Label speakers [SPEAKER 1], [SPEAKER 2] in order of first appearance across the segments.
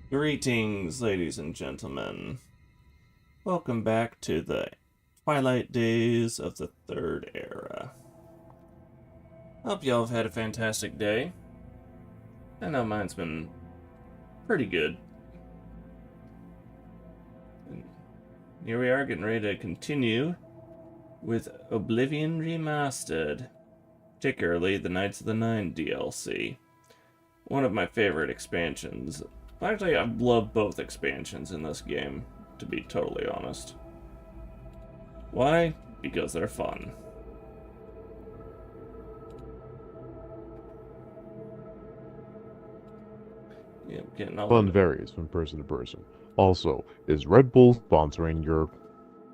[SPEAKER 1] Greetings, ladies and gentlemen. Welcome back to the twilight days of the Third Era. Hope y'all have had a fantastic day. I know mine's been pretty good. And here we are getting ready to continue with Oblivion Remastered, particularly the Knights of the Nine DLC. One of my favorite expansions. Actually, I've loved both expansions in this game, to be totally honest. Why? Because they're fun. Yeah, getting all
[SPEAKER 2] Fun
[SPEAKER 1] the
[SPEAKER 2] varies from person to person. Also, is Red Bull sponsoring your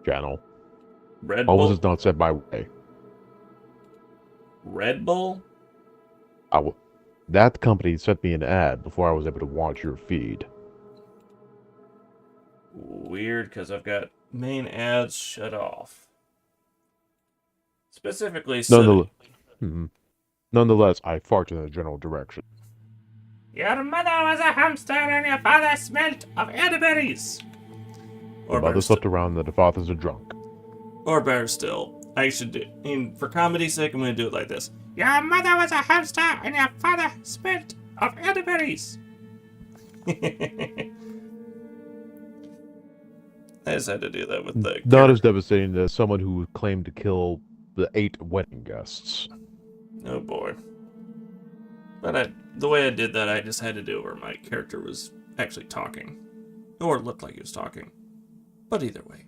[SPEAKER 2] channel?
[SPEAKER 1] Red
[SPEAKER 2] Or was
[SPEAKER 1] Bull.
[SPEAKER 2] it not said my way?
[SPEAKER 1] Red Bull?
[SPEAKER 2] That company sent me an ad before I was able to watch your feed.
[SPEAKER 1] Weird, because I've got main ads shut off. Specifically
[SPEAKER 2] Nonetheless,
[SPEAKER 1] setting.
[SPEAKER 2] hmm. Nonetheless, I fart in a general direction.
[SPEAKER 1] Your mother was a hamster and your father smelt of elderberries.
[SPEAKER 2] The
[SPEAKER 1] Or better
[SPEAKER 2] mother
[SPEAKER 1] still.
[SPEAKER 2] slept around and the father's a drunk.
[SPEAKER 1] Or better still. I should do. For comedy's sake, I'm going to do it like this. Your mother was a hamster and your father smelt of elderberries. I just had to do that with the
[SPEAKER 2] Not as
[SPEAKER 1] character.
[SPEAKER 2] devastating as someone who claimed to kill the 8 wedding guests.
[SPEAKER 1] Oh boy. But the way I did that, I just had to do it where my character was actually talking. Or looked like he was talking. But either way.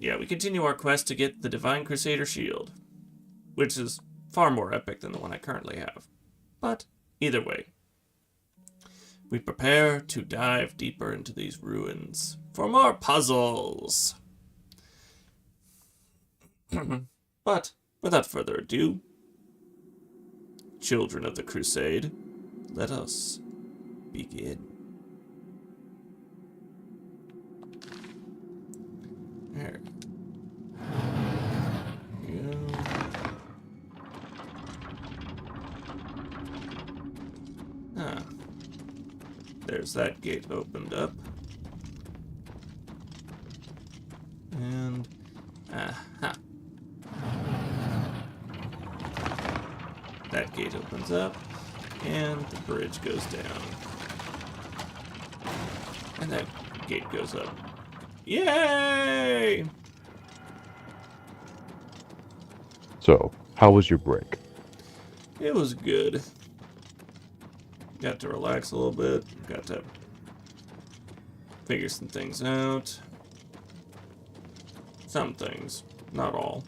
[SPEAKER 1] Yeah, we continue our quest to get the Divine Crusader Shield. Which is far more epic than the one I currently have. But either way. We prepare to dive deeper into these ruins for more puzzles. But without further ado, children of the Crusade, let us begin. There we go. Ah, there's that gate opened up. And, aha. That gate opens up, and the bridge goes down. And that gate goes up. Yay!
[SPEAKER 2] So, how was your break?
[SPEAKER 1] It was good. Got to relax a little bit. Got to figure some things out. Some things, not all.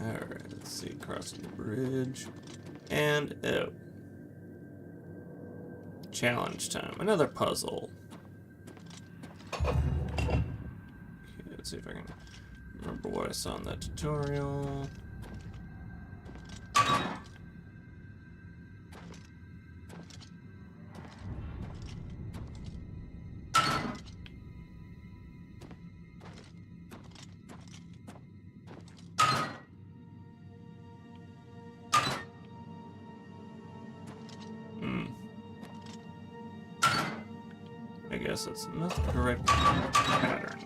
[SPEAKER 1] Alright, let's see. Crossing the bridge. And, oh. Challenge time. Another puzzle. Okay, let's see if I can remember what I saw in that tutorial. I guess that's not the correct pattern.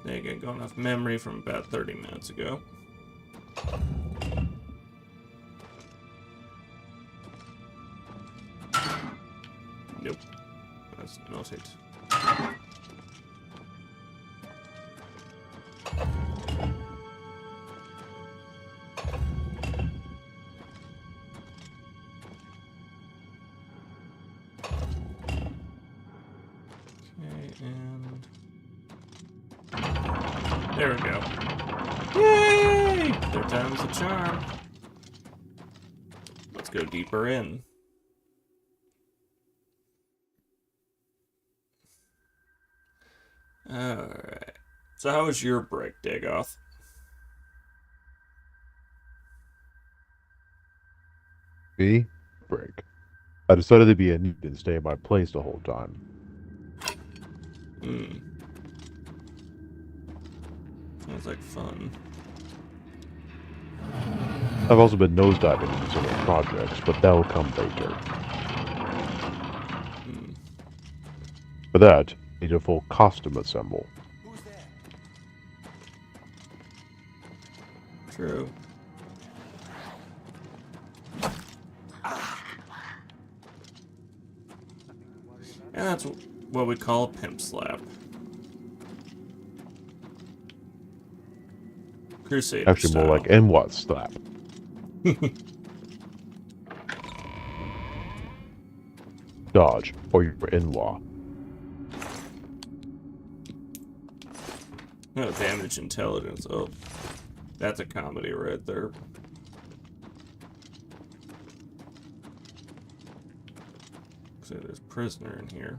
[SPEAKER 1] There you go, going off memory from about 30 minutes ago. Nope. That's not it. Okay, and there we go. Yay! Third time's the charm. Let's go deeper in. Alright. So how was your break, Dagoth?
[SPEAKER 2] Me? Break. I decided to be a neat and stay at my place the whole time.
[SPEAKER 1] Hmm. Sounds like fun.
[SPEAKER 2] I've also been nosediving into several projects, but that'll come later. For that, I need a full costume assemble.
[SPEAKER 3] Who's there?
[SPEAKER 1] True. And that's what we call a pimp slap. Crusader
[SPEAKER 2] Actually,
[SPEAKER 1] style.
[SPEAKER 2] more like NWAT slap. Dodge, or you're NWA.
[SPEAKER 1] No, damage intelligence. Oh, that's a comedy right there. So there's a prisoner in here.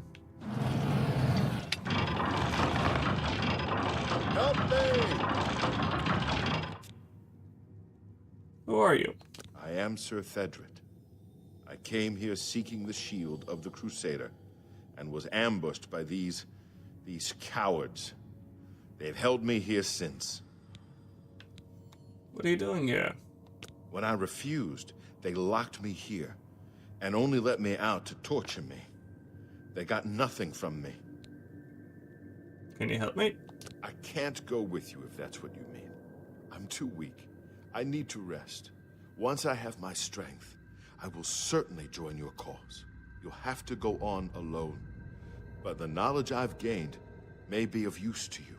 [SPEAKER 3] Help me!
[SPEAKER 1] Who are you?
[SPEAKER 3] I am Sir Thedred. I came here seeking the shield of the Crusader, and was ambushed by these cowards. They've held me here since.
[SPEAKER 1] What are you doing here?
[SPEAKER 3] When I refused, they locked me here, and only let me out to torture me. They got nothing from me.
[SPEAKER 1] Can you help me?
[SPEAKER 3] I can't go with you if that's what you mean. I'm too weak. I need to rest. Once I have my strength, I will certainly join your cause. You'll have to go on alone. But the knowledge I've gained may be of use to you.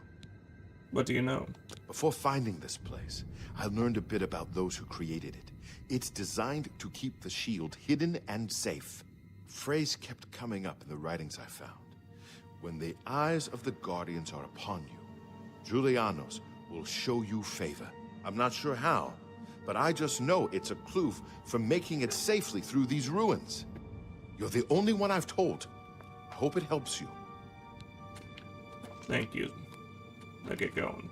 [SPEAKER 1] What do you know?
[SPEAKER 3] Before finding this place, I learned a bit about those who created it. It's designed to keep the shield hidden and safe. A phrase kept coming up in the writings I found. When the eyes of the Guardians are upon you, Julianos will show you favor. I'm not sure how, but I just know it's a clue for making it safely through these ruins. You're the only one I've told. I hope it helps you.
[SPEAKER 1] Thank you. Now get going.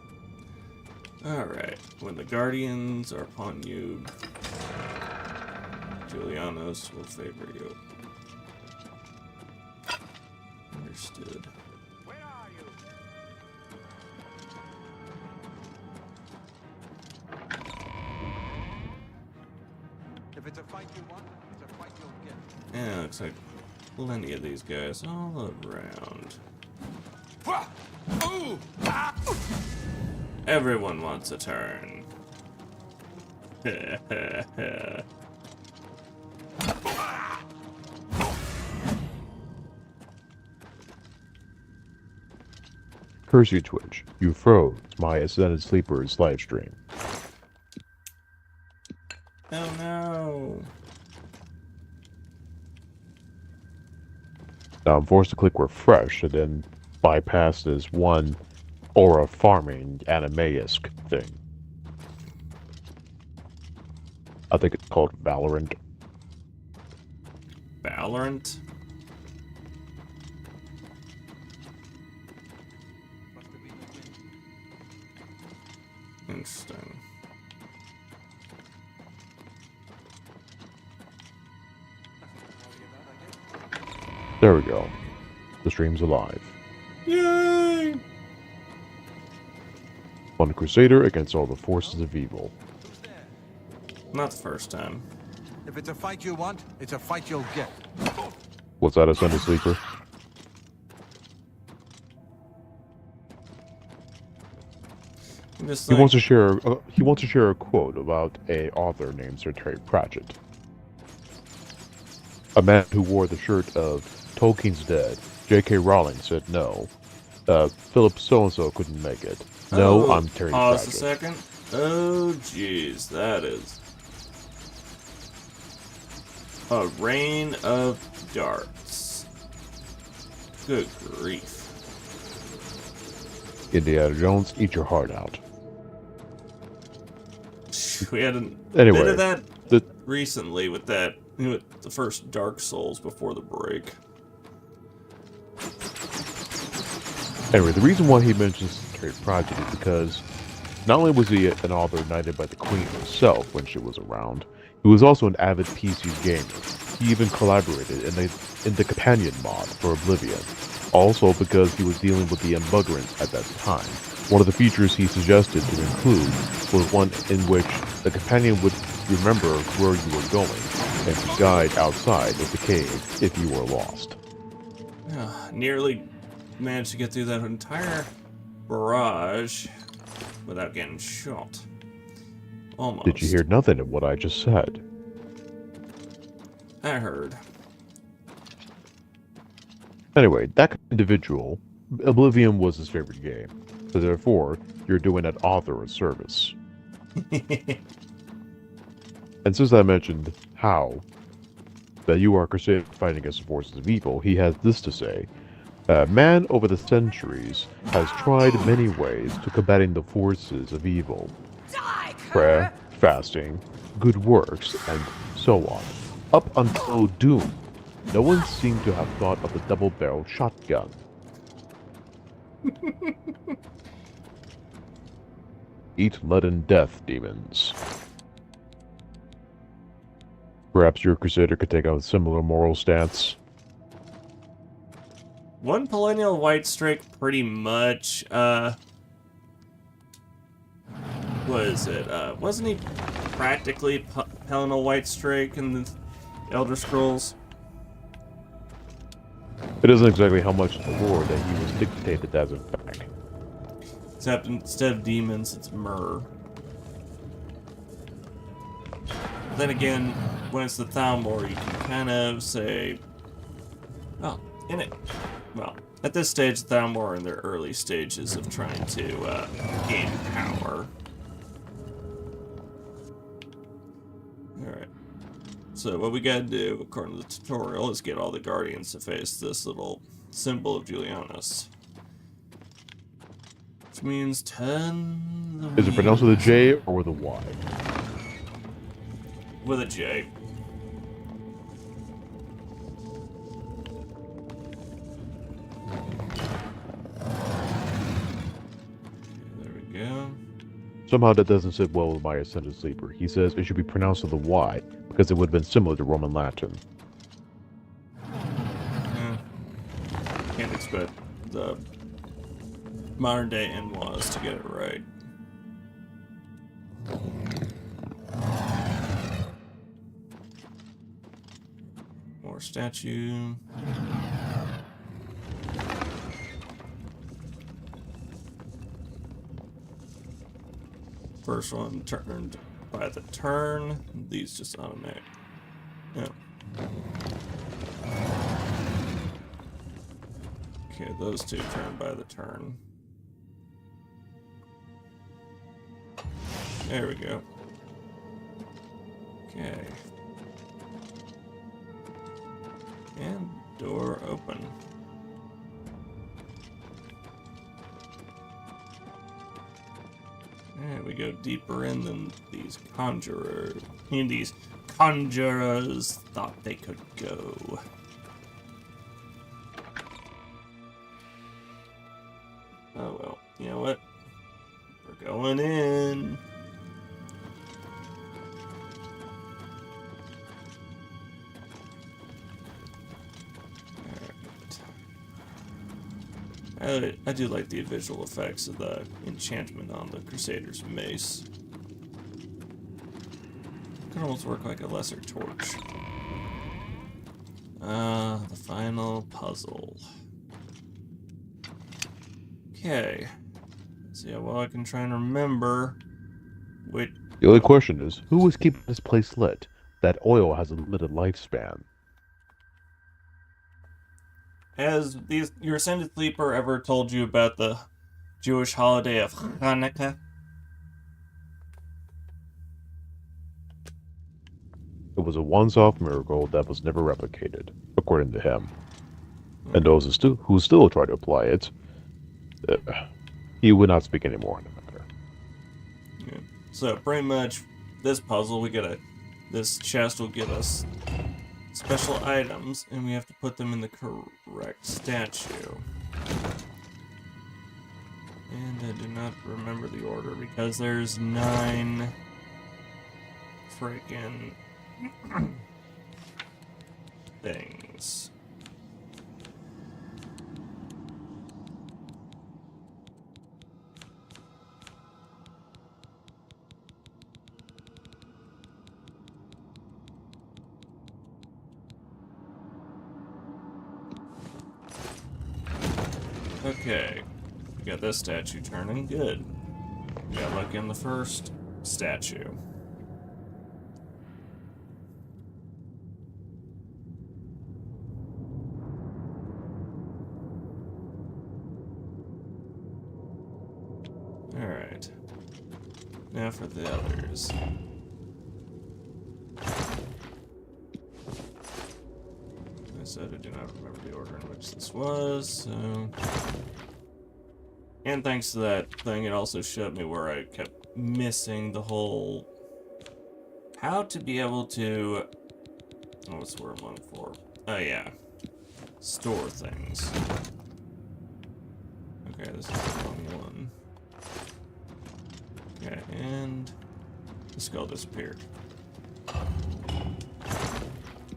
[SPEAKER 1] Alright. When the Guardians are upon you, Julianos will favor you. Understood.
[SPEAKER 4] Where are you? If it's a fight you want, it's a fight you'll get.
[SPEAKER 1] Yeah, looks like plenty of these guys all around. Everyone wants a turn.
[SPEAKER 2] Curse you, Twitch. You froze my Ascended Sleeper's livestream.
[SPEAKER 1] Oh no.
[SPEAKER 2] Now I'm forced to click refresh and then bypass this one aura farming anime-esque thing. I think it's called Valorant.
[SPEAKER 1] Valorant?
[SPEAKER 4] Must have been the wind.
[SPEAKER 1] Interesting.
[SPEAKER 2] There we go. The stream's alive.
[SPEAKER 1] Yay!
[SPEAKER 2] One Crusader against all the forces of evil.
[SPEAKER 4] Who's there?
[SPEAKER 1] Not the first time.
[SPEAKER 4] If it's a fight you want, it's a fight you'll get.
[SPEAKER 2] What's that, Ascended Sleeper?
[SPEAKER 1] I'm just
[SPEAKER 2] He
[SPEAKER 1] like,
[SPEAKER 2] wants to share. He wants to share a quote about a author named Sir Terry Pratchett. A man who wore the shirt of Tolkien's dead. J.K. Rowling said no. Philip so-and-so couldn't make it. No,
[SPEAKER 1] oh,
[SPEAKER 2] I'm Terry
[SPEAKER 1] pause
[SPEAKER 2] Pratchett.
[SPEAKER 1] a second. Oh, jeez, that is a rain of darts. Good grief.
[SPEAKER 2] Indiana Jones, eat your heart out.
[SPEAKER 1] We had a bit
[SPEAKER 2] Anyway,
[SPEAKER 1] of that
[SPEAKER 2] the-
[SPEAKER 1] recently with that, with the first Dark Souls before the break.
[SPEAKER 2] Anyway, the reason why he mentions Terry Pratchett is because not only was he an author knighted by the Queen herself when she was around, he was also an avid PC gamer. He even collaborated in the companion mod for Oblivion, also because he was dealing with the embuggerance at that time. One of the features he suggested to include was one in which the companion would remember where you were going and could guide outside of the cave if you were lost.
[SPEAKER 1] Nearly managed to get through that entire barrage without getting shot. Almost.
[SPEAKER 2] Did you hear nothing of what I just said?
[SPEAKER 1] I heard.
[SPEAKER 2] Anyway, that individual, Oblivion was his favorite game, so therefore, you're doing that author a service. And since I mentioned how that you are crusading fighting against the forces of evil, he has this to say. Man over the centuries has tried many ways to combating the forces of evil. Prayer, fasting, good works, and so on. Up until Doom, no one seemed to have thought of the double-barreled shotgun. Eat leaden death, demons. Perhaps your crusader could take a similar moral stance.
[SPEAKER 1] One Perennial White Strike pretty much, what is it? Wasn't he practically Perennial White Strike in the Elder Scrolls?
[SPEAKER 2] It isn't exactly how much of the lore that he was dictated as in fact.
[SPEAKER 1] Except instead of demons, it's myrrh. But then again, when it's the Thalmor, you can kind of say, well, at this stage, the Thalmor are in their early stages of trying to gain power. Alright. So what we gotta do, according to the tutorial, is get all the Guardians to face this little symbol of Julianus. Which means 10...
[SPEAKER 2] Is it pronounced with a J or with a Y?
[SPEAKER 1] With a J. There we go.
[SPEAKER 2] Somehow that doesn't sit well with my Ascended Sleeper. He says it should be pronounced with a Y, because it would have been similar to Roman Latin.
[SPEAKER 1] Can't expect the modern day NWAs to get it right. More statue. First one turned by the turn. These just automatic. Yeah. Okay, those two turn by the turn. There we go. Okay. And door open. Alright, we go deeper in than these conjurers. These conjurers thought they could go. Oh well, you know what? We're going in. I do like the visual effects of the enchantment on the Crusader's mace. Could almost work like a lesser torch. The final puzzle. Okay. Let's see how well I can try and remember. Wait.
[SPEAKER 2] The only question is, who is keeping this place lit? That oil has a limited lifespan.
[SPEAKER 1] Has your Ascended Sleeper ever told you about the Jewish holiday of Hanukkah?
[SPEAKER 2] It was a once-off miracle that was never replicated, according to him. And those who still try to apply it, he would not speak anymore on the matter.
[SPEAKER 1] Yeah. So pretty much, this puzzle, this chest will give us special items, and we have to put them in the correct statue. And I do not remember the order because there's 9 freaking things. Okay. We got this statue turning. Good. We got lucky on the first statue. Alright. Now for the others. I said I do not remember the order in which this was, so... And thanks to that thing, it also showed me where I kept missing the whole... How to be able to... Oh, what's the word I'm looking for? Oh, yeah. Store things. Okay, this is the wrong one. Okay, and... The skull disappeared.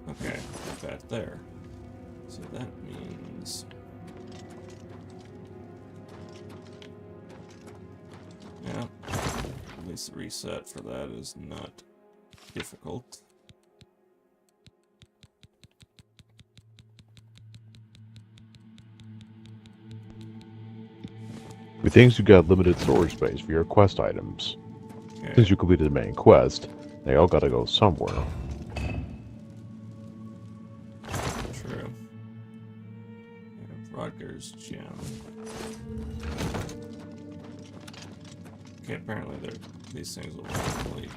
[SPEAKER 1] Okay, put that there. So that means... Yeah, at least the reset for that is not difficult.
[SPEAKER 2] With things you got limited storage space for your quest items.
[SPEAKER 1] Okay.
[SPEAKER 2] Since you completed the main quest, they all gotta go somewhere.
[SPEAKER 1] True. Yeah, Rodger's gem. Okay, apparently these things will randomly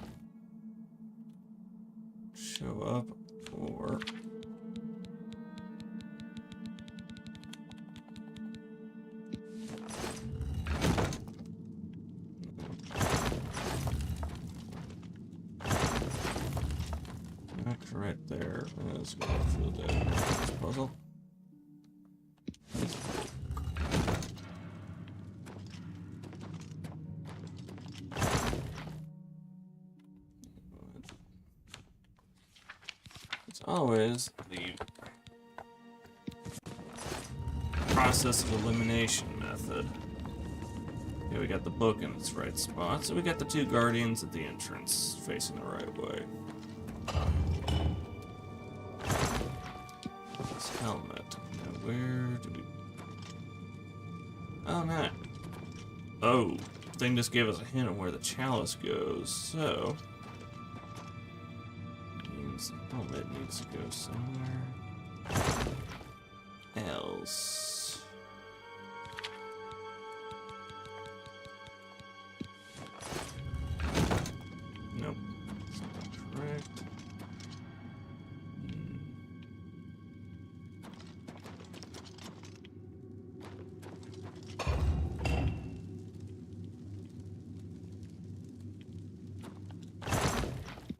[SPEAKER 1] show up, or... That's right there. Let's go through this puzzle. It's always the process of elimination method. Okay, we got the book in its right spot, so we got the two guardians at the entrance facing the right way. This helmet. Now where do we... Oh, man. Oh, thing just gave us a hint of where the chalice goes, so... Means the helmet needs to go somewhere else. Nope. That's not correct.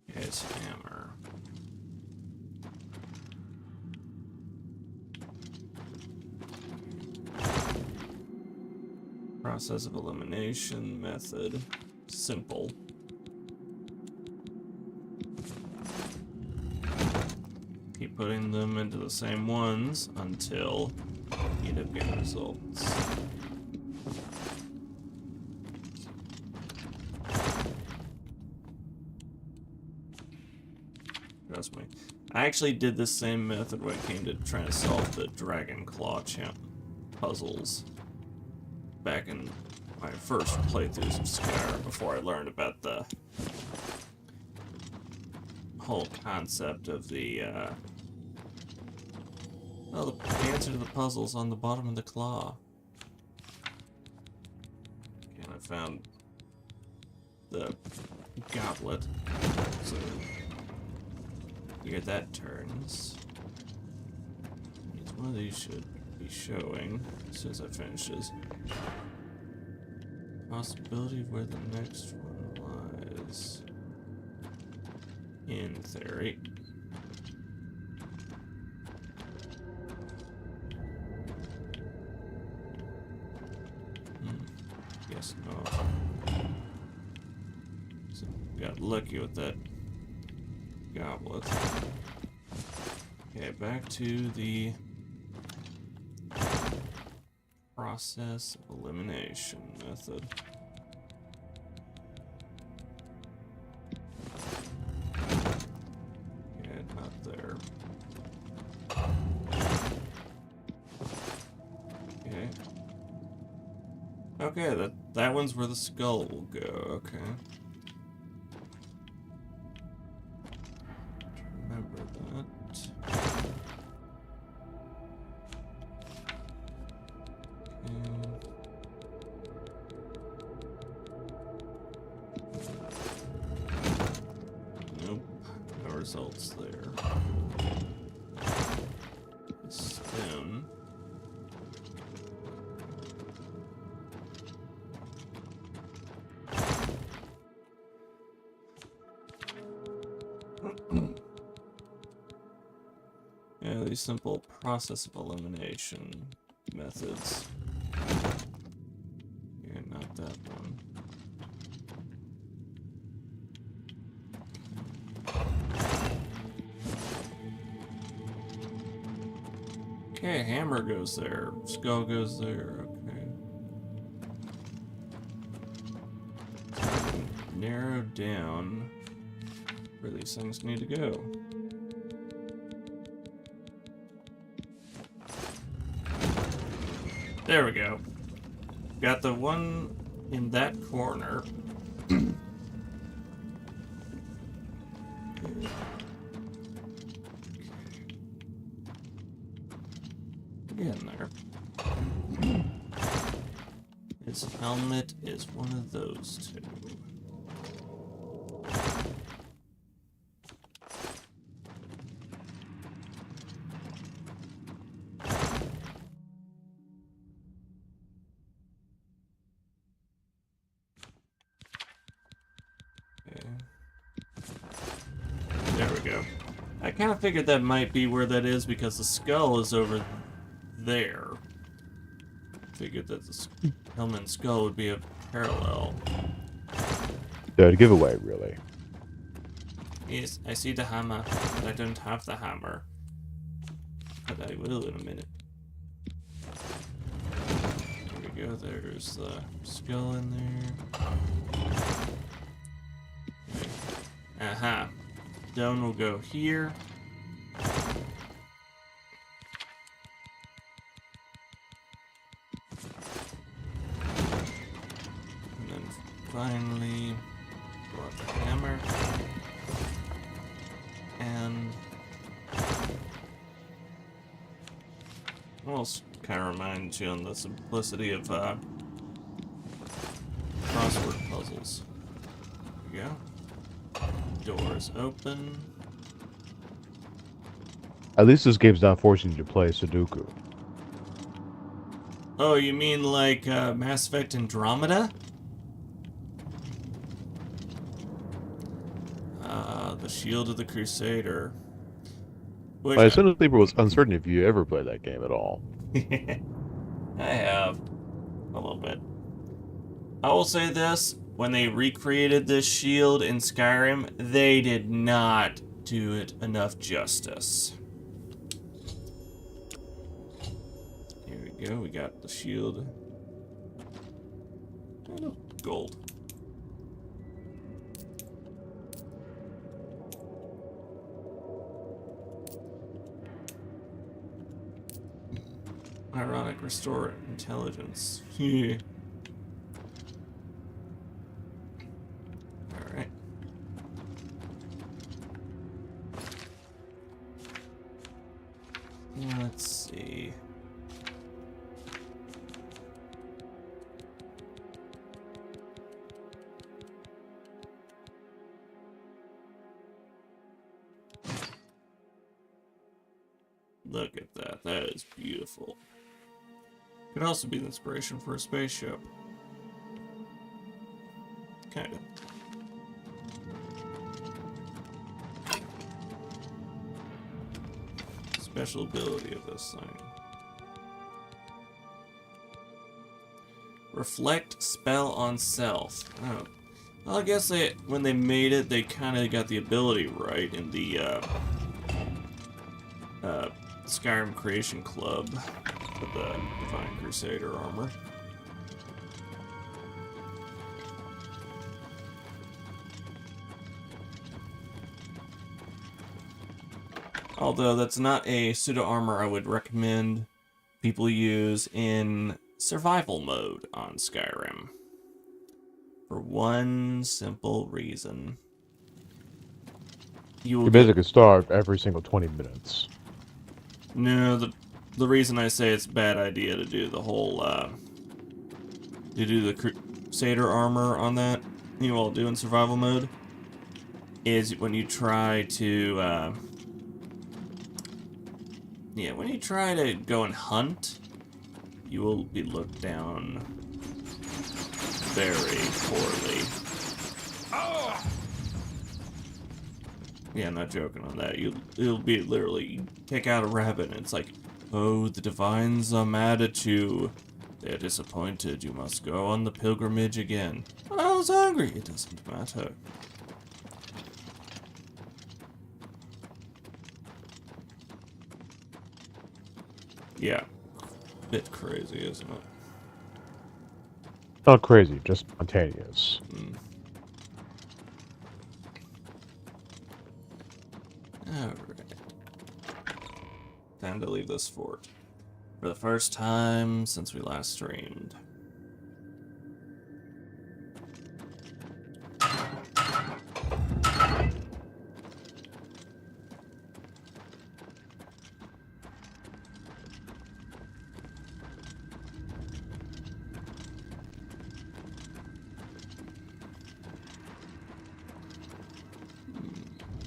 [SPEAKER 1] His hammer. Process of elimination method. Simple. Keep putting them into the same ones until you end up getting results. Trust me. I actually did this same method when it came to trying to solve the Dragon Claw puzzles back in my first playthroughs of Skyrim before I learned about the whole concept of the, well, the answer to the puzzles on the bottom of the claw. And I found the goblet, so here that turns. Means one of these should be showing as soon as I finish this. Possibility of where the next one lies. In theory. Guess not. So got lucky with that goblet. Okay, back to the process of elimination method. Okay, not there. Okay. Okay, that one's where the skull will go. Okay. Remember that. Nope, no results there. Stone. Yeah, these simple process of elimination methods. Yeah, not that one. Okay, hammer goes there. Skull goes there. Okay. So I can narrow down where these things need to go. There we go. Got the one in that corner. In there. His helmet is one of those two. Okay. There we go. I kind of figured that might be where that is because the skull is over there. Figured that the helmet and skull would be a parallel.
[SPEAKER 2] The giveaway, really.
[SPEAKER 1] Yes, I see the hammer, but I don't have the hammer. But I will in a minute. There we go, there's the skull in there. Aha. Stone will go here. Finally, brought the hammer, and almost kind of reminds you on the simplicity of crossword puzzles. There we go. Doors open.
[SPEAKER 2] At least this game's not forcing you to play Sudoku.
[SPEAKER 1] Oh, you mean like Mass Effect Andromeda? The Shield of the Crusader. Which
[SPEAKER 2] My Ascendant Sleeper was uncertain if you ever played that game at all.
[SPEAKER 1] I have. A little bit. I will say this. When they recreated this shield in Skyrim, they did not do it enough justice. Here we go. We got the shield. Oh, gold. Ironic, restore intelligence. Alright. Let's see. Look at that. That is beautiful. Could also be the inspiration for a spaceship. Kinda. Special ability of this thing. Reflect spell on self. Oh. Well, I guess when they made it, they kind of got the ability right in the Skyrim Creation Club with the Divine Crusader armor. Although that's not a pseudo armor I would recommend people use in survival mode on Skyrim. For one simple reason. You
[SPEAKER 2] You basically starve every single 20 minutes.
[SPEAKER 1] No, the reason I say it's a bad idea to do the whole, to do the Crusader armor on that, while doing survival mode, is when you try to, when you try to go and hunt, you will be looked down very poorly. Yeah, I'm not joking on that. It'll be literally, you take out a rabbit and it's like, oh, the divines are mad at you. They're disappointed. You must go on the pilgrimage again. Well, I was hungry. It doesn't matter. Yeah. Bit crazy, isn't it?
[SPEAKER 2] Not crazy, just spontaneous.
[SPEAKER 1] Alright. Time to leave this fort. For the first time since we last streamed.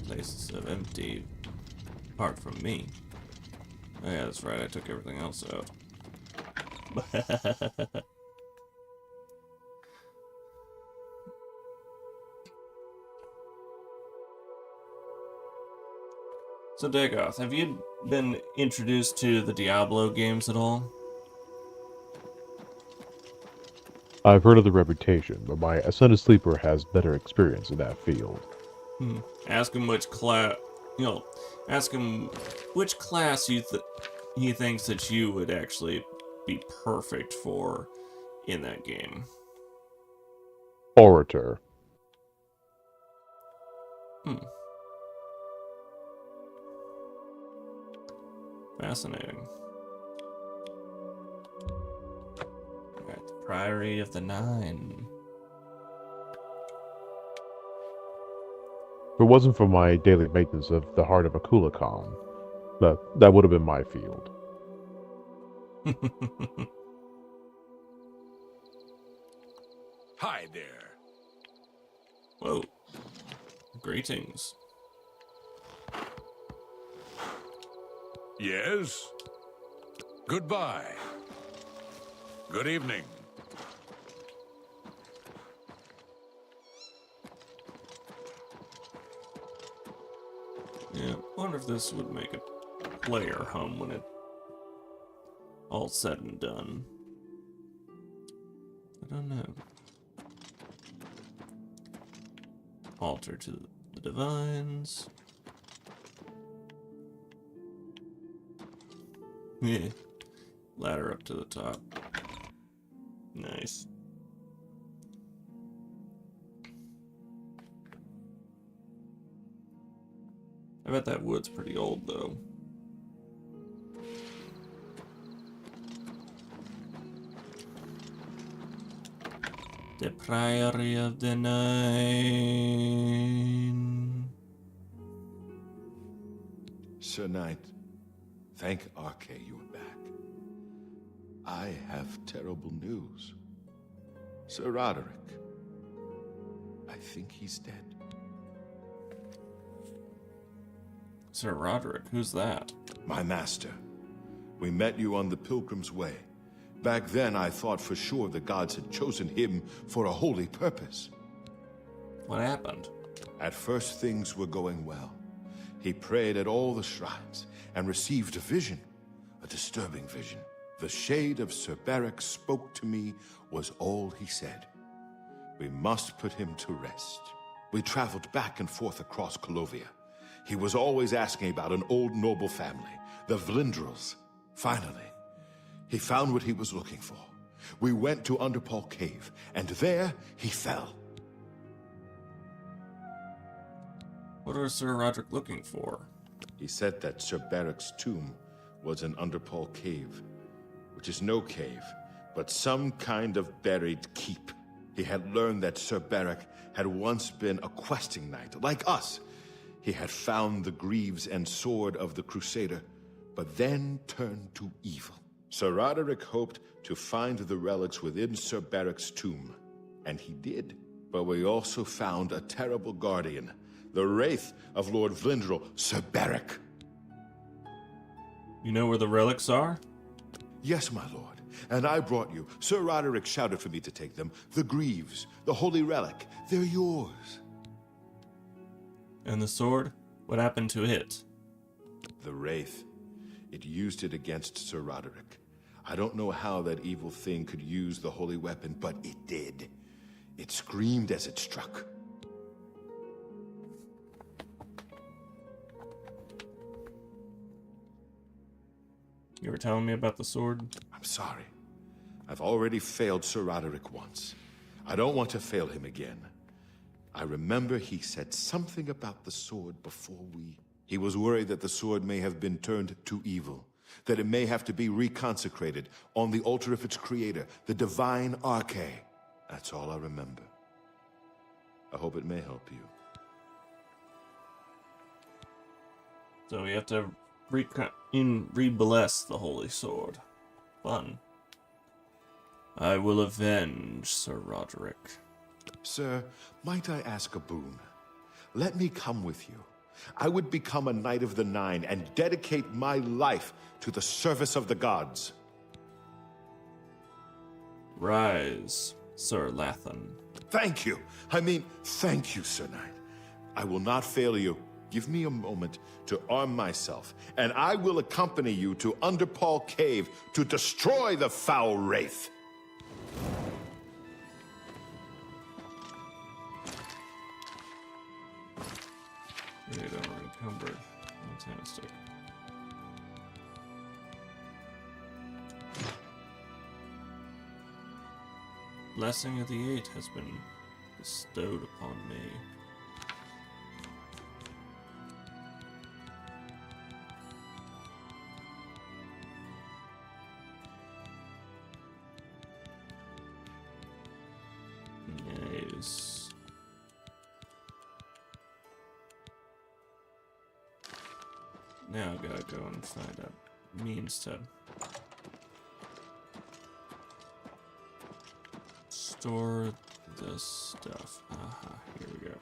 [SPEAKER 1] Places have emptied, apart from me. Oh yeah, that's right, I took everything else out. So Dagoth, have you been introduced to the Diablo games at all?
[SPEAKER 2] I've heard of the reputation, but my Ascended Sleeper has better experience in that field.
[SPEAKER 1] Ask him which class, ask him which class he thinks that you would actually be perfect for in that game.
[SPEAKER 2] Orator.
[SPEAKER 1] Fascinating. Alright, the Priory of the Nine.
[SPEAKER 2] If it wasn't for my daily maintenance of the heart of a Kulakan, that would have been my field.
[SPEAKER 5] Hi there.
[SPEAKER 1] Whoa. Greetings.
[SPEAKER 5] Yes? Goodbye. Good evening.
[SPEAKER 1] Yeah, I wonder if this would make a player home when it all said and done. I don't know. Altar to the divines. Yeah. Ladder up to the top. Nice. I bet that wood's pretty old, though. The Priory of the Nine.
[SPEAKER 3] Sir Knight, thank Arche you are back. I have terrible news. Sir Roderick, I think he's dead.
[SPEAKER 1] Sir Roderick, who's that?
[SPEAKER 3] My master. We met you on the Pilgrim's Way. Back then, I thought for sure the gods had chosen him for a holy purpose.
[SPEAKER 1] What happened?
[SPEAKER 3] At first, things were going well. He prayed at all the shrines and received a vision, a disturbing vision. The shade of Sir Beric spoke to me was all he said. We must put him to rest. We traveled back and forth across Colovia. He was always asking about an old noble family, the Vlindrels. Finally, he found what he was looking for. We went to Underpall Cave, and there he fell.
[SPEAKER 1] What was Sir Roderick looking for?
[SPEAKER 3] He said that Sir Beric's tomb was in Underpall Cave, which is no cave, but some kind of buried keep. He had learned that Sir Beric had once been a questing knight, like us. He had found the greaves and sword of the Crusader, but then turned to evil. Sir Roderick hoped to find the relics within Sir Beric's tomb, and he did. But we also found a terrible guardian, the wraith of Lord Vlindrel, Sir Beric.
[SPEAKER 1] You know where the relics are?
[SPEAKER 3] Yes, my lord, and I brought you. Sir Roderick shouted for me to take them. The greaves, the holy relic, they're yours.
[SPEAKER 1] And the sword? What happened to it?
[SPEAKER 3] The wraith. It used it against Sir Roderick. I don't know how that evil thing could use the holy weapon, but it did. It screamed as it struck.
[SPEAKER 1] You were telling me about the sword?
[SPEAKER 3] I'm sorry. I've already failed Sir Roderick once. I don't want to fail him again. I remember he said something about the sword before we... He was worried that the sword may have been turned to evil, that it may have to be reconsecrated on the altar of its creator, the divine Arche. That's all I remember. I hope it may help you.
[SPEAKER 1] So we have to re-bless the holy sword. Fun. I will avenge Sir Roderick.
[SPEAKER 3] Sir, might I ask a boon? Let me come with you. I would become a Knight of the Nine and dedicate my life to the service of the gods.
[SPEAKER 1] Rise, Sir Lathan.
[SPEAKER 3] Thank you. I mean, thank you, Sir Knight. I will not fail you. Give me a moment to arm myself, and I will accompany you to Underpaw Cave to destroy the foul wraith.
[SPEAKER 1] They don't encumbered. Fantastic. Blessing of the Eight has been bestowed upon me. Nice. Now I gotta go and find out means to store the stuff. Aha, here we go.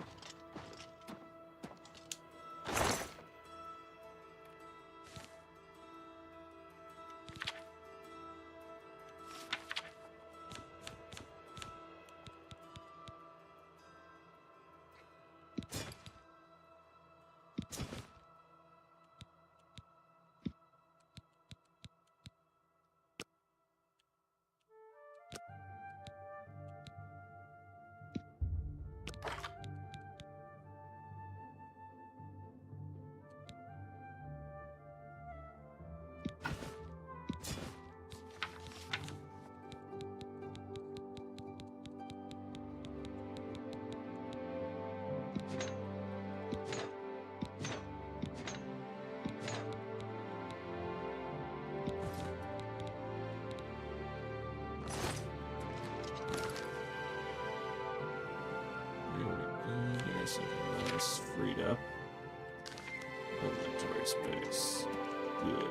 [SPEAKER 1] Something nice freed up. Inventory space. Good.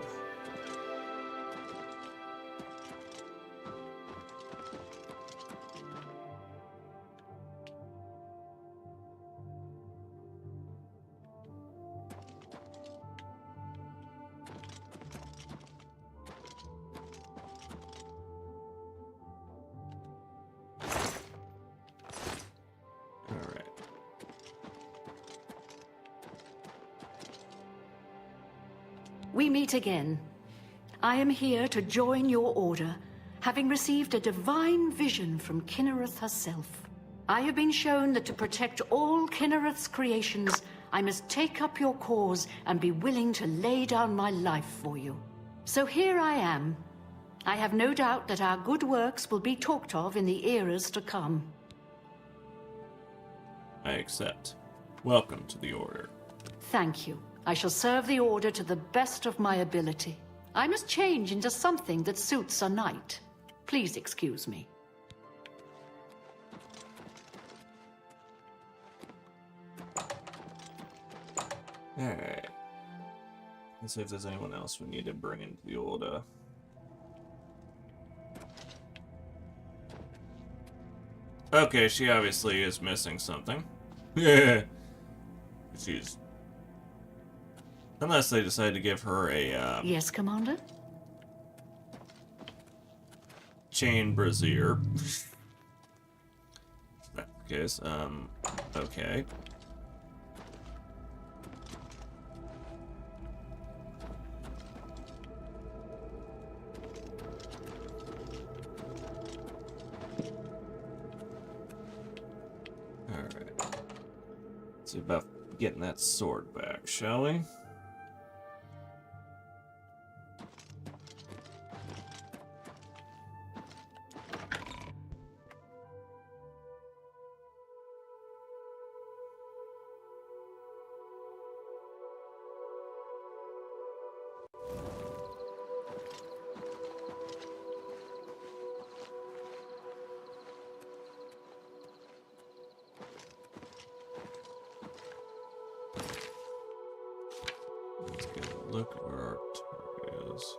[SPEAKER 6] We meet again. I am here to join your order, having received a divine vision from Kinnereth herself. I have been shown that to protect all Kinnereth's creations, I must take up your cause and be willing to lay down my life for you. So here I am. I have no doubt that our good works will be talked of in the eras to come.
[SPEAKER 1] I accept. Welcome to the Order.
[SPEAKER 6] Thank you. I shall serve the Order to the best of my ability. I must change into something that suits a knight. Please excuse me.
[SPEAKER 1] Alright. Let's see if there's anyone else we need to bring into the order. Okay, she obviously is missing something. Yeah. She's... Unless they decide to give her a,
[SPEAKER 6] Yes, Commander?
[SPEAKER 1] chain brazier. That's the case. Okay. Alright. Let's see about getting that sword back, shall we? Let's get a look at where our target is.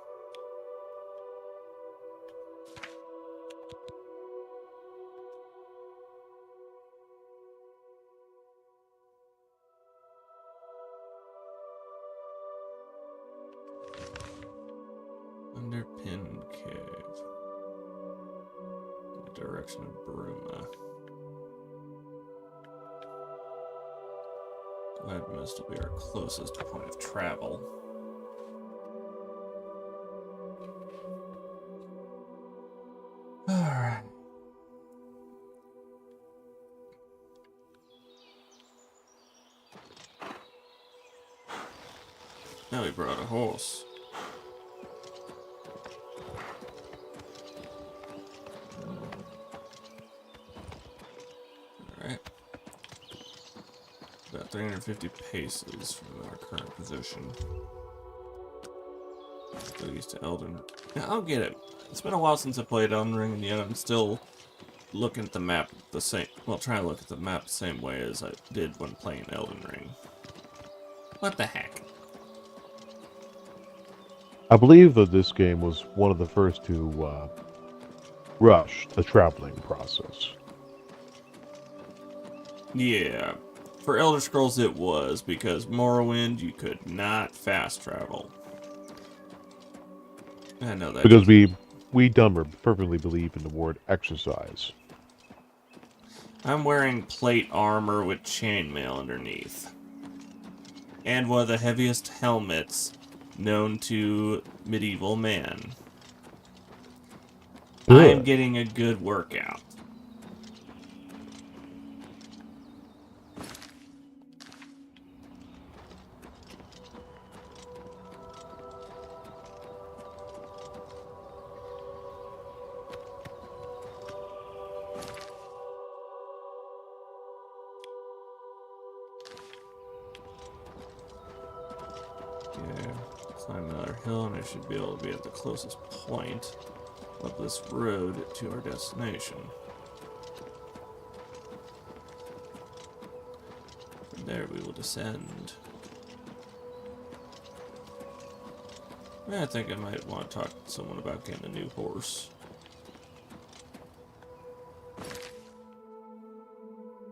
[SPEAKER 1] Underpinned cave. In the direction of Bruma. Glad must be our closest point of travel. Alright. Now we brought a horse. Alright. About 350 paces from our current position. Go east to Elden. Yeah, I'll get it. It's been a while since I played Elden Ring, and yet I'm still looking at the map the same. Well, trying to look at the map the same way as I did when playing Elden Ring. What the heck?
[SPEAKER 2] I believe that this game was one of the first to rush the traveling process.
[SPEAKER 1] Yeah. For Elder Scrolls it was, because Morrowind you could not fast travel. I know that.
[SPEAKER 2] Because we dumber perfectly believe in the word exercise.
[SPEAKER 1] I'm wearing plate armor with chainmail underneath. And one of the heaviest helmets known to medieval man. I am getting a good workout. Yeah, climb another hill and I should be able to be at the closest point of this road to our destination. From there we will descend. I think I might want to talk to someone about getting a new horse.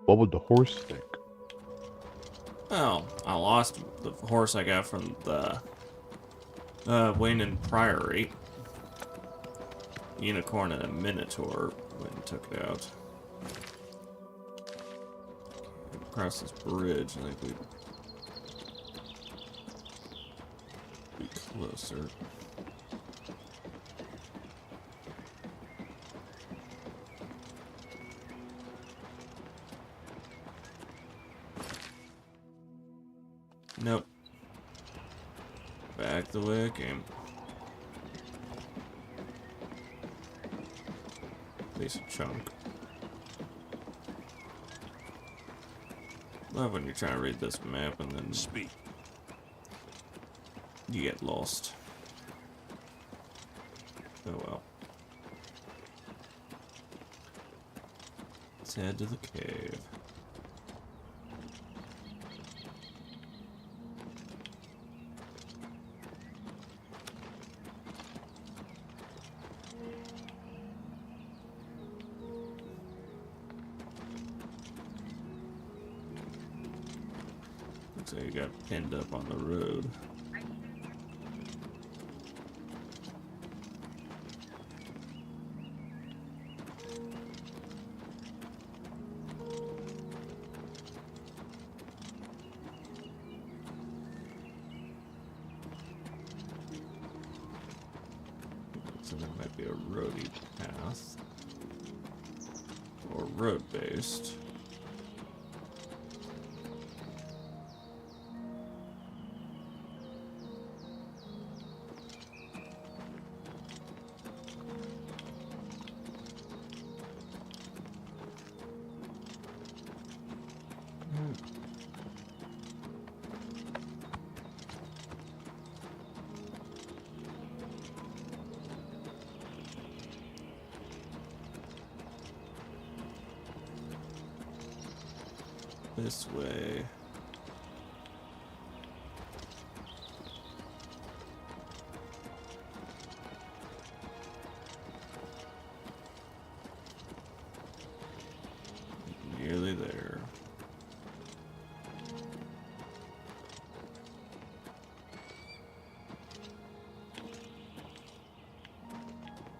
[SPEAKER 2] What would the horse think?
[SPEAKER 1] Well, I lost the horse I got from the Wayne and Priory. Unicorn and a Minotaur went and took it out. Across this bridge, I think we'd be closer. Nope. Back the way I came. At least a chunk. Love when you're trying to read this map and then
[SPEAKER 5] Speak.
[SPEAKER 1] you get lost. Oh well. Let's head to the cave. Looks like you got pinned up on the road. So there might be a roadie path. Or road-based. This way. Nearly there.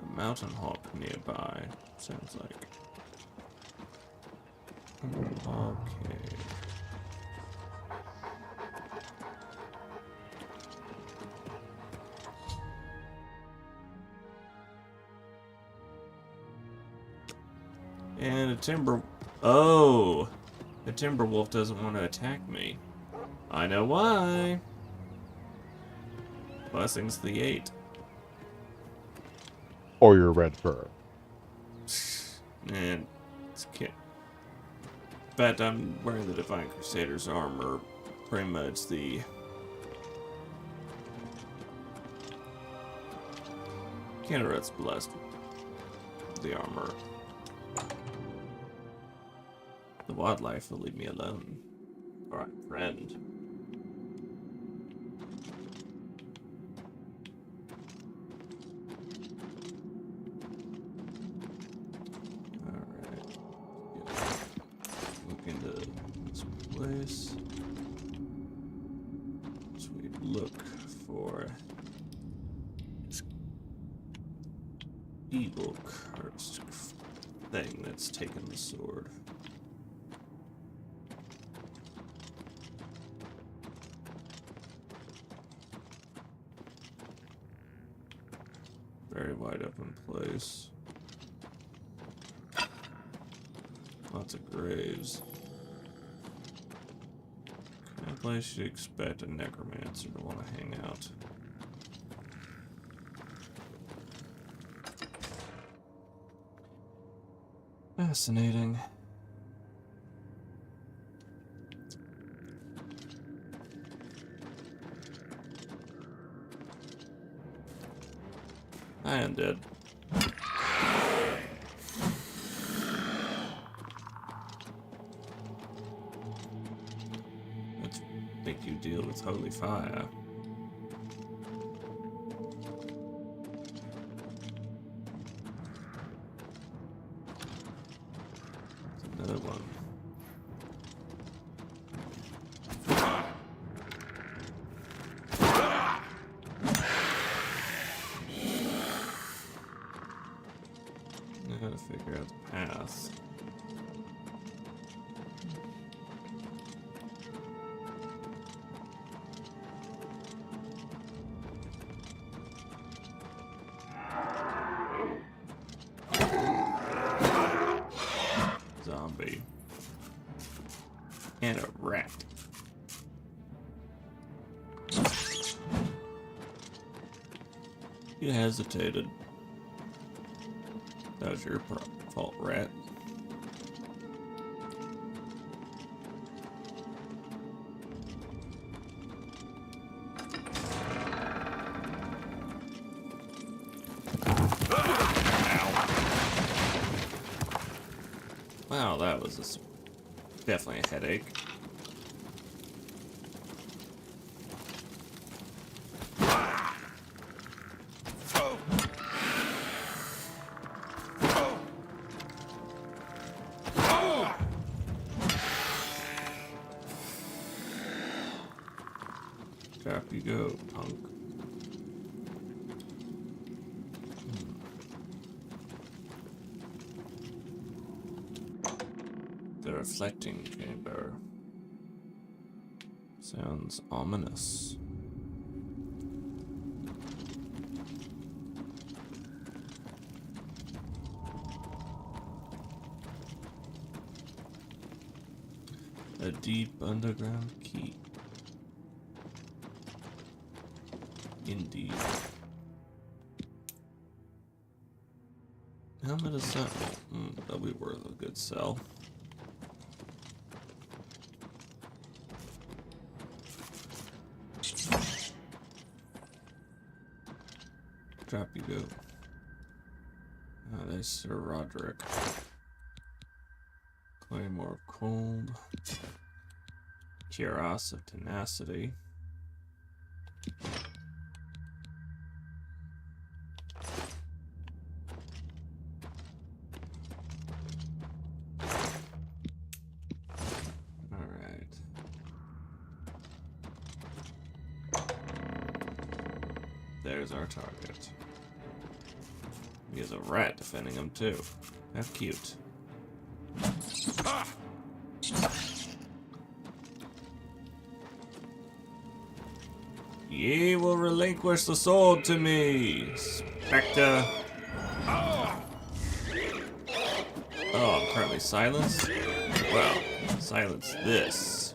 [SPEAKER 1] A mountain hawk nearby, sounds like. Okay. And a timber... Oh! The timber wolf doesn't want to attack me. I know why! Blessings to the 8.
[SPEAKER 2] Or your red fur.
[SPEAKER 1] And it's kid. In fact, I'm wearing the Divine Crusader's armor. Pretty much the... Kinnereth's blessed with the armor. The wildlife will leave me alone. Alright, friend. Alright. Look into this place. So we look for this evil cursed thing that's taken the sword. Very wide open place. Lots of graves. Kind of place you'd expect a necromancer to want to hang out. Fascinating. I am dead. Let's make you deal with holy fire. There's another one. Gotta figure out the path. Zombie. And a rat. You hesitated. That was your fault, rat. Wow, that was definitely a headache. Drop you go, punk. The reflecting chamber. Sounds ominous. A deep underground key. Indeed. Helmet of Sentinel. That'll be worth a good sell. Drop you go. There's Sir Roderick. Claymore of Cold. Cuirass of Tenacity. Alright. There's our target. He has a rat defending him too. How cute. Ye will relinquish the sword to me, Spectre. Oh, I'm currently silenced? Well, silence this.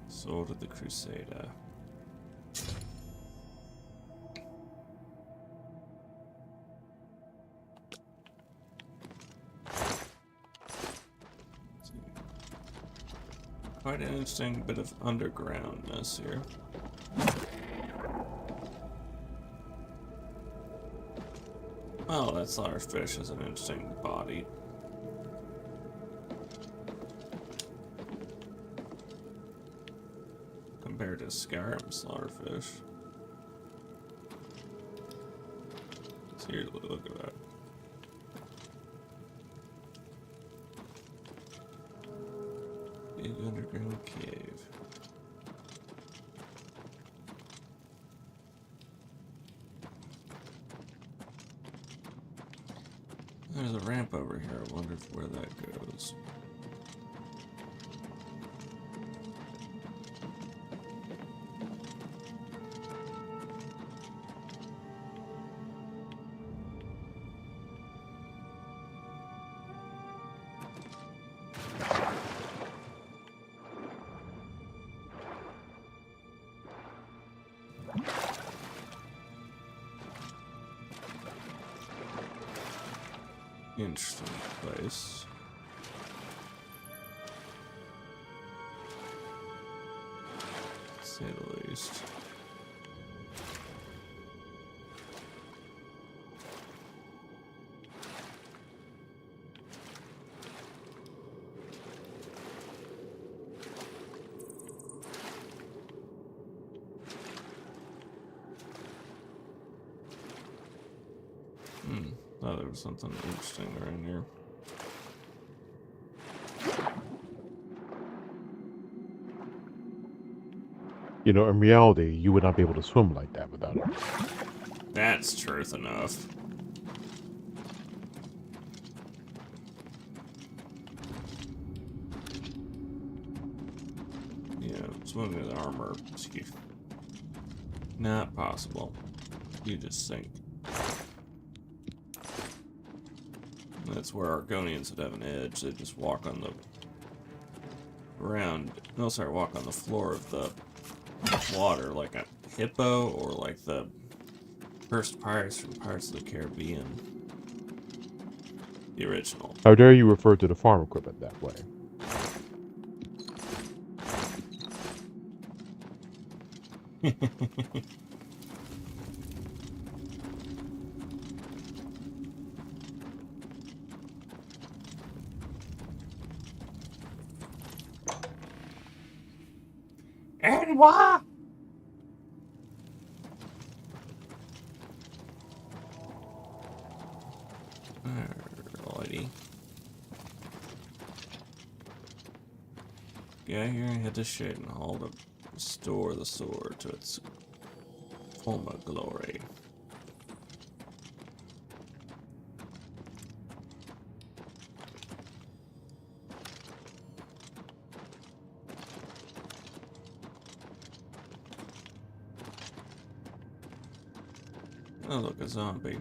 [SPEAKER 1] Sword of the Crusader. Quite an interesting bit of undergroundness here. Well, that large fish is an interesting body. Compared to Scarab Slaughterfish. Seriously, look at that. Big underground cave. There's a ramp over here. I wonder where that goes. Interesting place. To say the least. Thought there was something interesting around here.
[SPEAKER 2] You know, in reality, you would not be able to swim like that without it.
[SPEAKER 1] That's truth enough. Yeah, swimming with armor. Not possible. You just sink. That's where Argonians would have an edge. They just walk on the ground. No, sorry, walk on the floor of the water like a hippo or like the first pirates from Pirates of the Caribbean. The original.
[SPEAKER 2] How dare you refer to the farm equipment that way?
[SPEAKER 1] And what? Alrighty. Get out here and hit the shit and haul to restore the sword to its former glory. Oh, look, a zombie.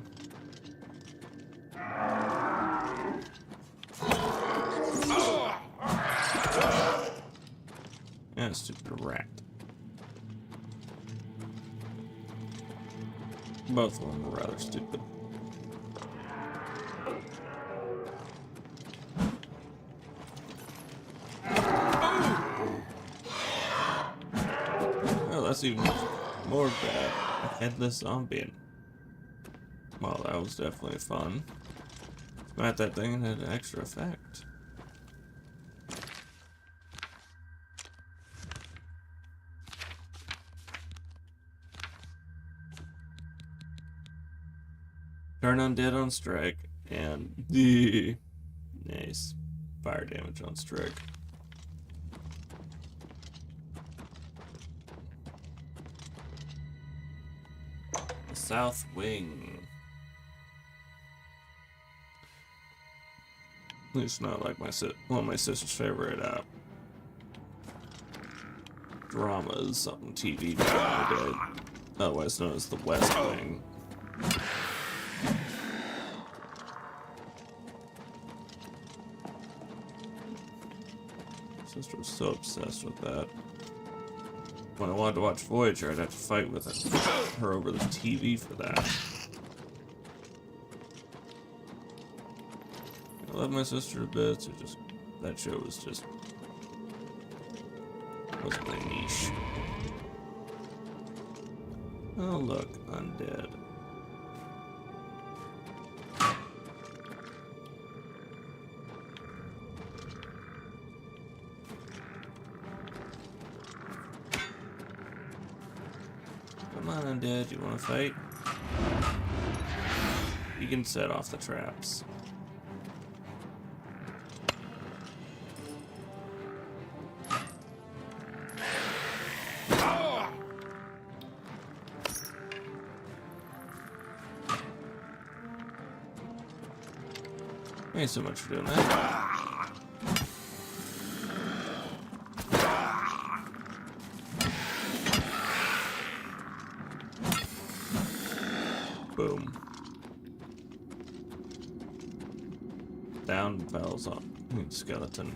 [SPEAKER 1] Yeah, stupid rat. Both of them were rather stupid. Oh, that's even more bad. A headless zombie. Well, that was definitely fun. Smack that thing and had an extra effect. Turn undead on strike, and nice fire damage on strike. The South Wing. At least not like one of my sister's favorite dramas on TV back in the day, otherwise known as the West Wing. Sister was so obsessed with that. When I wanted to watch Voyager, I'd have to fight with her over the TV for that. I love my sister to bits. It just that show wasn't my niche. Oh look, undead. Come on, undead, you wanna fight? You can set off the traps. Ain't so much for doing that. Boom. Down fell on skeleton.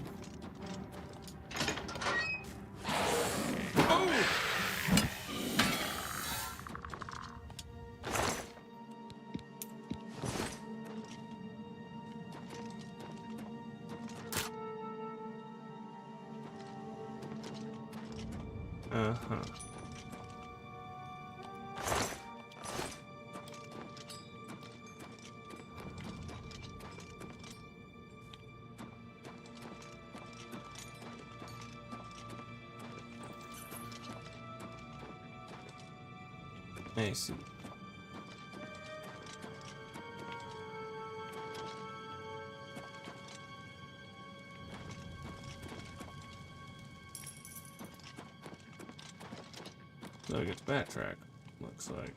[SPEAKER 1] Uh-huh. I see. So I get to backtrack, looks like.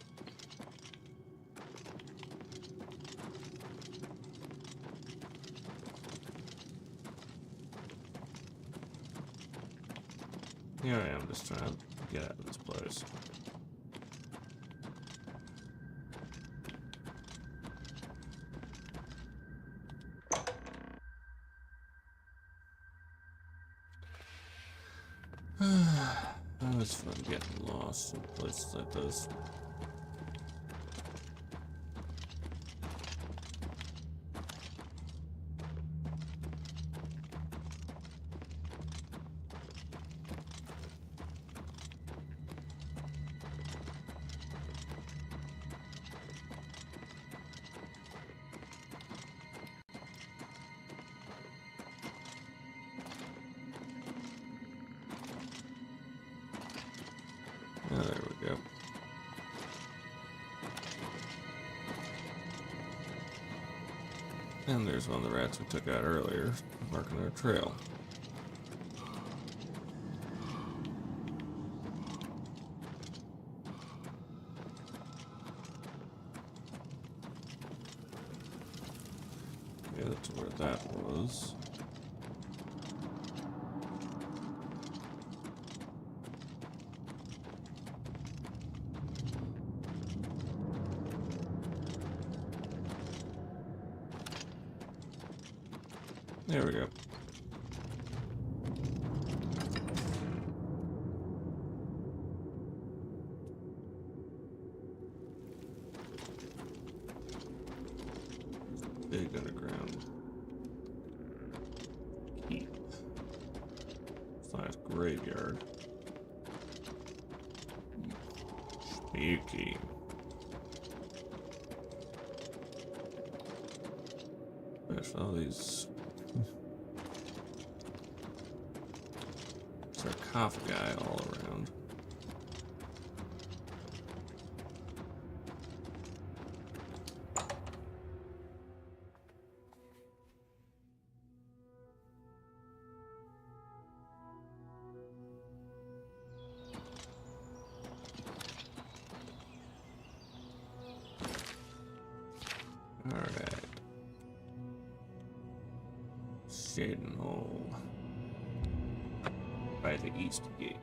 [SPEAKER 1] Here I am, just trying to get out of this place. Oh, it's fun getting lost in places like this. And there's one of the rats we took out earlier, marking our trail. Yeah, that's where that was. There we go. Big underground keep / graveyard. Spooky. There's all these sarcophagi all around. Alright. Shading Hole. By the east gate.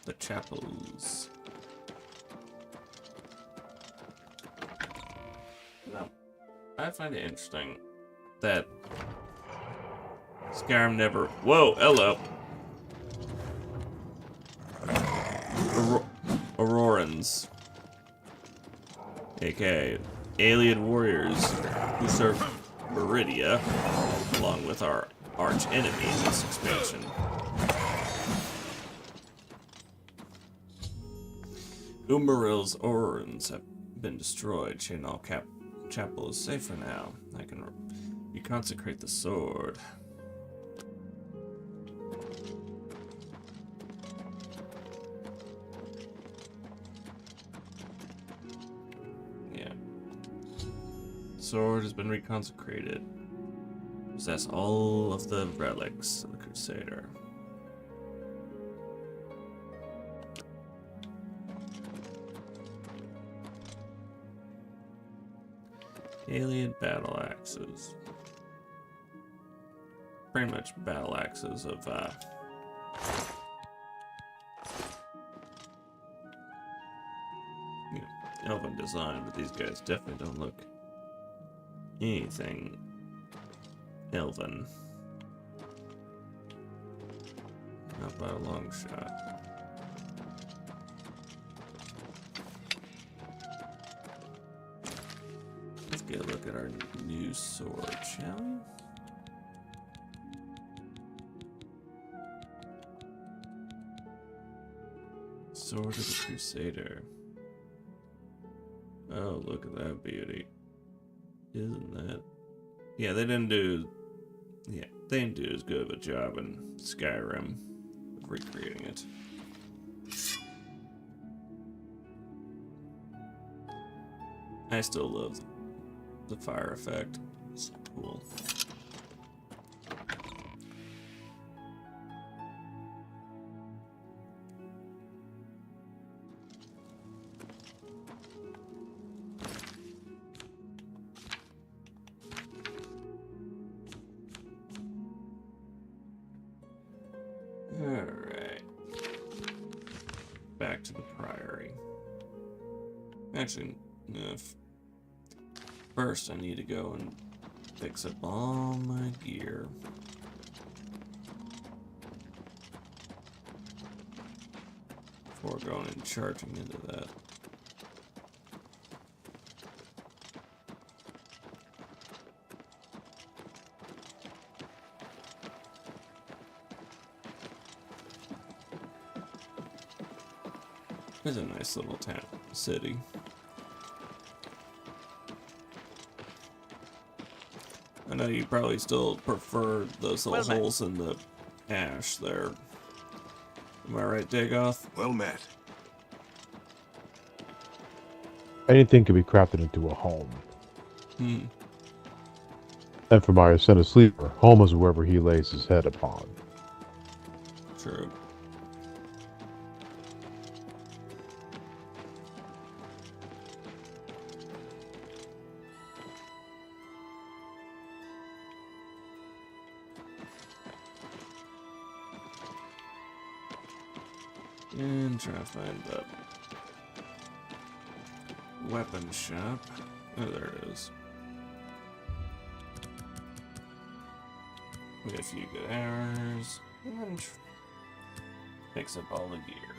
[SPEAKER 1] The chapels. Now, I find it interesting that Skyrim never... Whoa, hello. Aurorans. aka alien warriors who serve Meridia, along with our arch enemy in this expansion. Umaril's Aurorans have been destroyed. Chainall Chapel is safe for now. I can reconsecrate the sword. Yeah. Sword has been reconsecrated. Possess all of the relics of the Crusader. Alien battle axes. Pretty much battle axes of elven design, but these guys definitely don't look anything elven. Not by a long shot. Let's get a look at our new sword, shall we? Sword of the Crusader. Oh, look at that beauty. Isn't that? Yeah, they didn't do... Yeah, they didn't do as good of a job in Skyrim of recreating it. I still love the fire effect. It's cool. Alright. Back to the Priory. Actually, first I need to go and fix up all my gear. Before going and charging into that. It's a nice little town. city. I know you probably still prefer those little holes in the ash there. Am I right, Dagoth?
[SPEAKER 3] Well met.
[SPEAKER 2] Anything can be crafted into a home.
[SPEAKER 1] Hmm.
[SPEAKER 2] And for my son of sleeper, home is wherever he lays his head upon.
[SPEAKER 1] True. And try to find the weapon shop. Oh, there it is. We got a few good arrows. And fix up all the gear.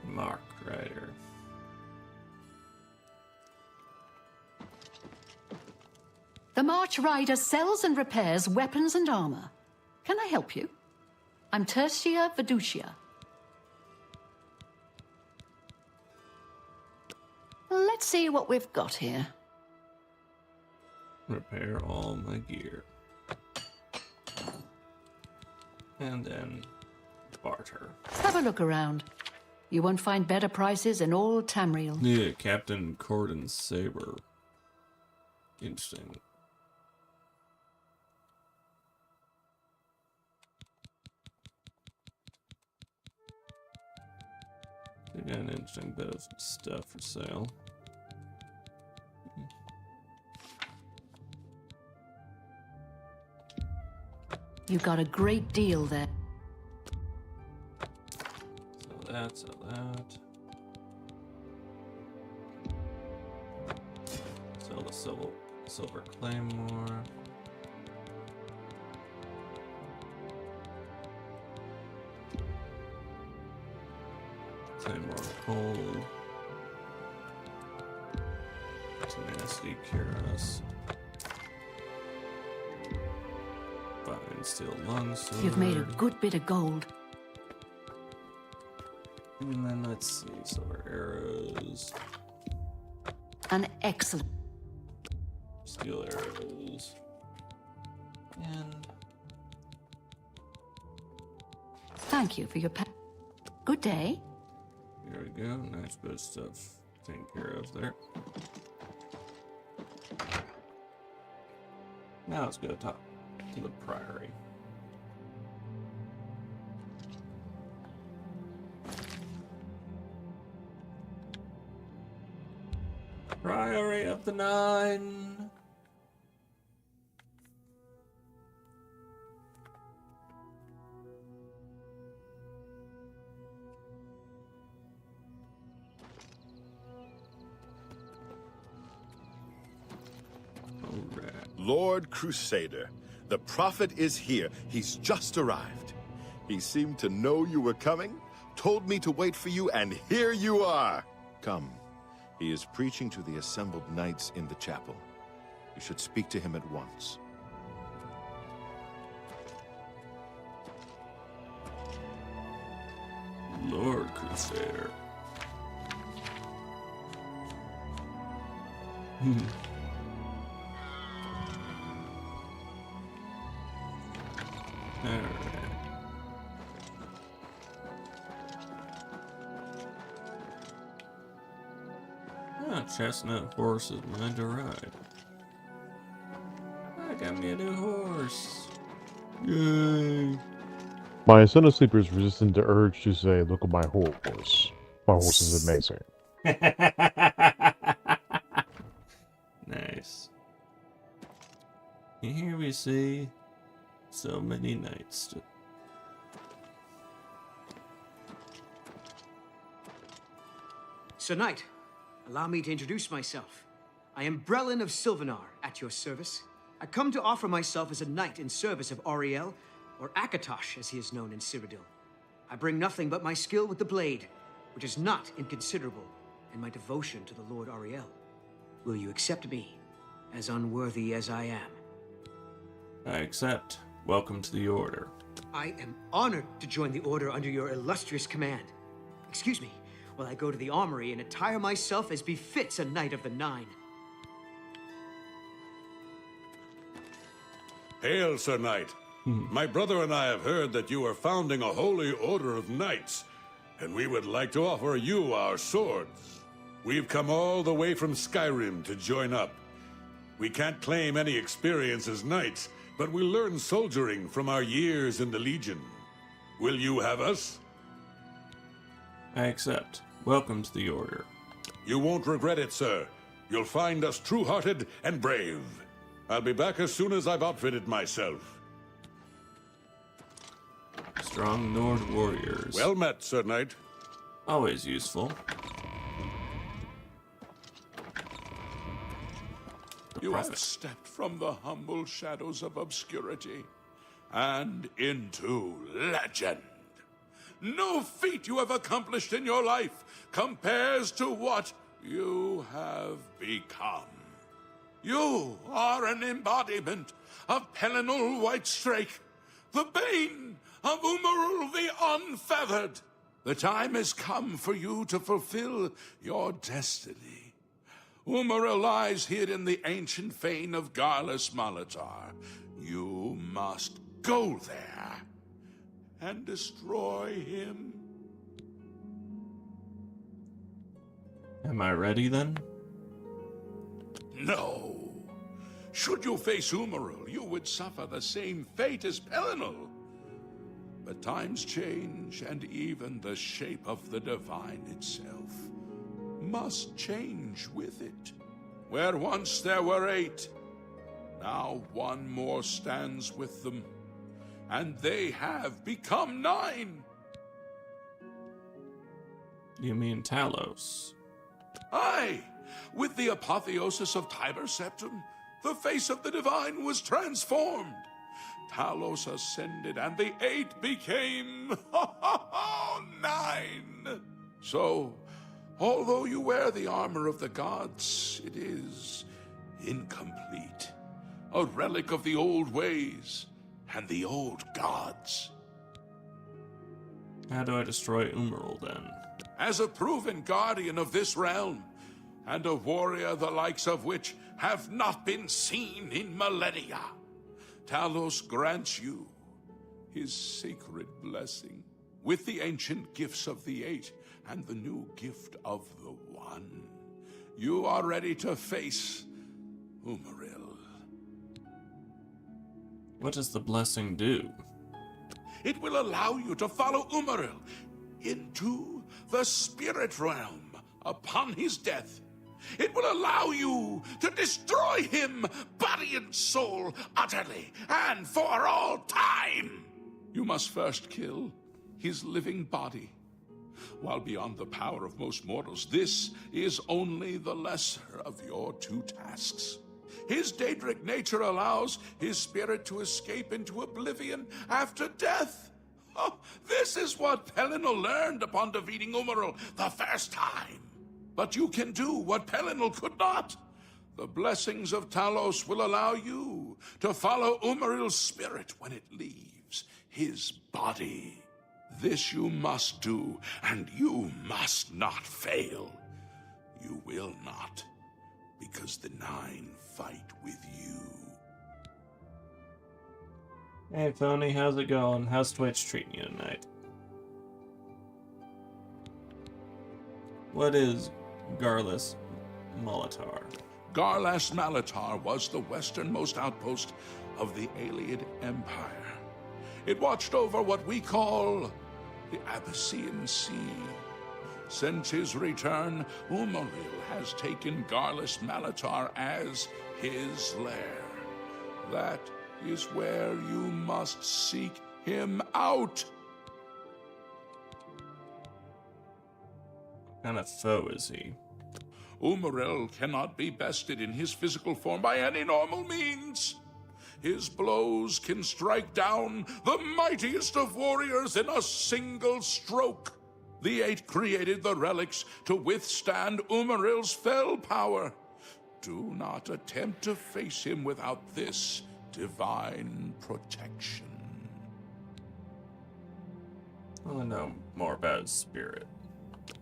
[SPEAKER 1] Mark Rider.
[SPEAKER 6] The March Rider sells and repairs weapons and armor. Can I help you? I'm Tertia Veducia. Let's see what we've got here.
[SPEAKER 1] Repair all my gear. And then barter.
[SPEAKER 6] Have a look around. You won't find better prices in all Tamriel.
[SPEAKER 1] Yeah, Captain Cordon's saber. Interesting. They got an interesting bit of stuff for sale.
[SPEAKER 6] You got a great deal there.
[SPEAKER 1] Sell that, sell that. Sell the silver claymore. Claymore coal. Tenacity cuirass. Fine steel longsword.
[SPEAKER 6] You've made a good bit of gold.
[SPEAKER 1] And then let's see, silver arrows.
[SPEAKER 6] An excellent.
[SPEAKER 1] Steel arrows. And
[SPEAKER 6] Thank you for your Good day.
[SPEAKER 1] there we go. Nice bit of stuff taken care of there. Now let's go to the priory. Priory of the Nine.
[SPEAKER 3] Lord Crusader, the prophet is here. He's just arrived. He seemed to know you were coming, told me to wait for you, and here you are. Come. He is preaching to the assembled knights in the chapel. You should speak to him at once.
[SPEAKER 1] Lord Crusader. Alright. Ah, chestnut horse is mine to ride. I got me a new horse. Yay.
[SPEAKER 2] My son of sleeper is resistant to urge to say, look at my horse. My horse is amazing.
[SPEAKER 1] Nice. And here we see so many knights.
[SPEAKER 7] Sir Knight, allow me to introduce myself. I am Brelin of Sylvanar, at your service. I come to offer myself as a knight in service of Auriel, or Akatosh, as he is known in Cyrodiil. I bring nothing but my skill with the blade, which is not inconsiderable, and my devotion to the Lord Auriel. Will you accept me, as unworthy as I am?
[SPEAKER 1] I accept. Welcome to the Order.
[SPEAKER 7] I am honored to join the Order under your illustrious command. Excuse me, while I go to the armory and attire myself as befits a Knight of the Nine.
[SPEAKER 5] Hail, Sir Knight. My brother and I have heard that you are founding a holy order of knights, and we would like to offer you our swords. We've come all the way from Skyrim to join up. We can't claim any experience as knights, but we learn soldiering from our years in the Legion. Will you have us?
[SPEAKER 1] I accept. Welcome to the Order.
[SPEAKER 5] You won't regret it, sir. You'll find us true-hearted and brave. I'll be back as soon as I've outfitted myself.
[SPEAKER 1] Strong Nord warriors.
[SPEAKER 5] Well met, Sir Knight.
[SPEAKER 1] Always useful.
[SPEAKER 8] You have stepped from the humble shadows of obscurity and into legend. No feat you have accomplished in your life compares to what you have become. You are an embodiment of Pelennor Whitestrake, the bane of Umarul the Unfeathered. The time has come for you to fulfill your destiny. Umaril lies hid in the ancient fane of Garlus Malatar. You must go there and destroy him.
[SPEAKER 1] Am I ready then?
[SPEAKER 8] No. Should you face Umaril, you would suffer the same fate as Pelennor. But times change, and even the shape of the divine itself must change with it. Where once there were 8, now one more stands with them, and they have become 9.
[SPEAKER 1] You mean Talos?
[SPEAKER 8] Aye, with the apotheosis of Tiber Septum, the face of the divine was transformed. Talos ascended, and the 8 became 9. So, although you wear the armor of the gods, it is incomplete. A relic of the old ways and the old gods.
[SPEAKER 1] How do I destroy Umaril then?
[SPEAKER 8] As a proven guardian of this realm, and a warrior the likes of which have not been seen in millennia, Talos grants you his sacred blessing with the ancient gifts of the 8 and the new gift of the 1. You are ready to face Umaril.
[SPEAKER 1] What does the blessing do?
[SPEAKER 8] It will allow you to follow Umaril into the spirit realm upon his death. It will allow you to destroy him, body and soul, utterly and for all time. You must first kill his living body. While beyond the power of most mortals, this is only the lesser of your 2 tasks. His Daedric nature allows his spirit to escape into oblivion after death. Oh, this is what Pelennor learned upon defeating Umaril the first time. But you can do what Pelennor could not. The blessings of Talos will allow you to follow Umaril's spirit when it leaves his body. This you must do, and you must not fail. You will not, because the 9 fight with you.
[SPEAKER 1] Hey, Phony, how's it going? How's Twitch treating you tonight? What is Garlus Malatar?
[SPEAKER 8] Garlas Malatar was the westernmost outpost of the Ayleid Empire. It watched over what we call the Abyssinian Sea. Since his return, Umaril has taken Garlas Malatar as his lair. That is where you must seek him out.
[SPEAKER 1] What kind of foe is he?
[SPEAKER 8] Umaril cannot be bested in his physical form by any normal means. His blows can strike down the mightiest of warriors in a single stroke. The 8 created the relics to withstand Umaril's fell power. Do not attempt to face him without this divine protection.
[SPEAKER 1] I want to know more about his spirit.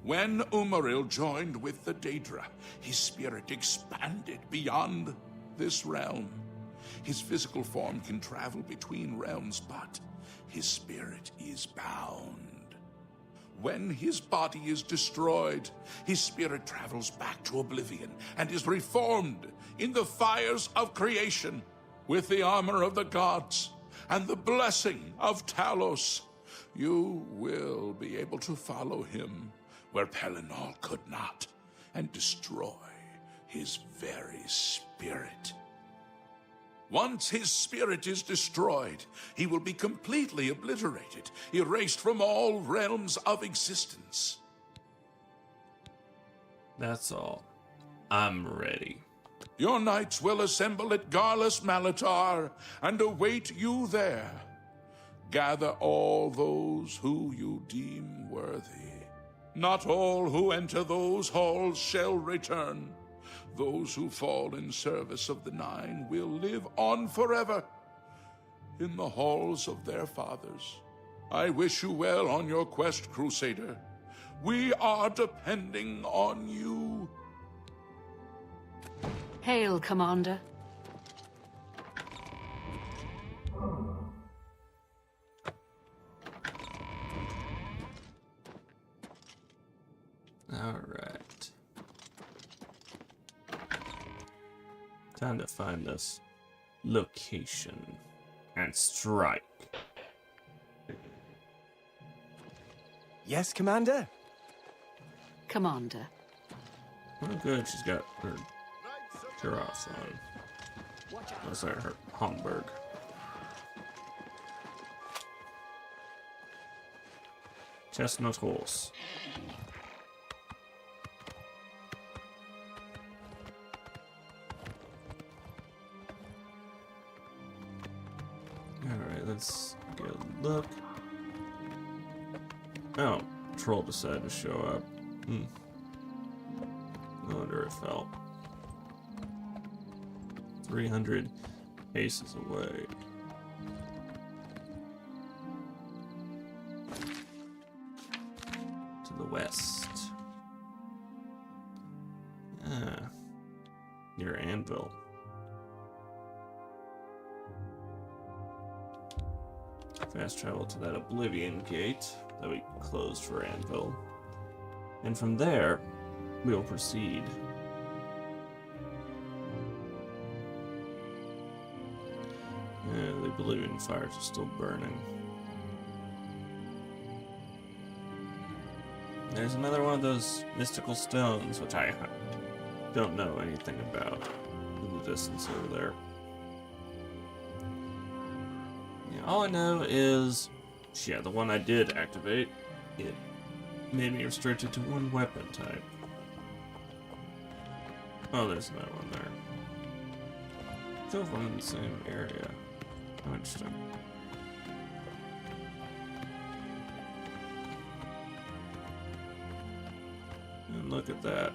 [SPEAKER 8] When Umaril joined with the Daedra, his spirit expanded beyond this realm. His physical form can travel between realms, but his spirit is bound. When his body is destroyed, his spirit travels back to Oblivion and is reformed in the fires of creation with the armor of the gods and the blessing of Talos. You will be able to follow him where Pelinal could not and destroy his very spirit. Once his spirit is destroyed, he will be completely obliterated, erased from all realms of existence.
[SPEAKER 1] That's all. I'm ready.
[SPEAKER 8] Your knights will assemble at Garlus Malatar and await you there. Gather all those who you deem worthy. Not all who enter those halls shall return. Those who fall in service of the Nine will live on forever in the halls of their fathers. I wish you well on your quest, Crusader. We are depending on you.
[SPEAKER 6] Hail, Commander.
[SPEAKER 1] All right. Time to find this location and strike.
[SPEAKER 9] Yes, Commander?
[SPEAKER 6] Commander.
[SPEAKER 1] Oh, good. She's got her cuirass on. Oh, sorry, her Homburg. Chestnut horse. Alright, let's get a look. Oh, troll decided to show up. No wonder it fell. 300 paces away. To the west. Ah, near Anvil. Fast travel to that Oblivion gate that we closed for Anvil. And from there, we will proceed. The Oblivion fires are still burning. There's another one of those mystical stones, which I don't know anything about, in the distance over there. Yeah, all I know is, yeah, the one I did activate, it made me restricted to one weapon type. Oh, there's another one there. Still one in the same area. Oh, interesting. And look at that.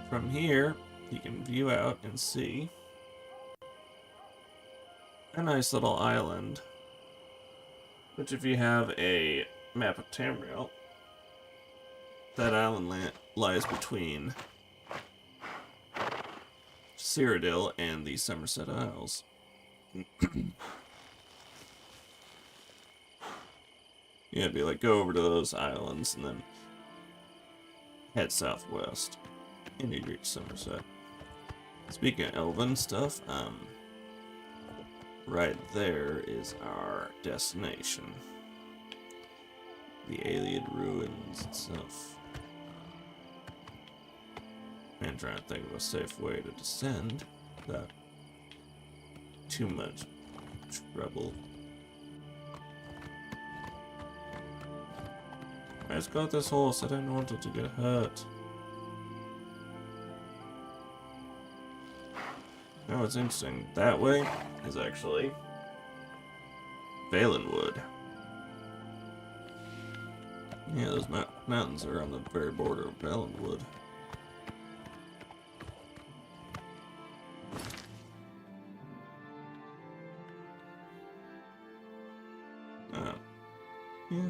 [SPEAKER 1] From here, you can view out and see a nice little island. Which, if you have a map of Tamriel, that island lies between Cyrodiil and the Somerset Isles. Yeah, it'd be like go over to those islands and then head southwest and you'd reach Somerset. Speaking of elven stuff, right there is our destination. The Alien Ruins itself. I'm trying to think of a safe way to descend without too much trouble. I just got this horse, I didn't want it to get hurt. Oh, it's interesting. That way is actually Valenwood. Yeah, those mountains are on the very border of Valenwood. Yeah.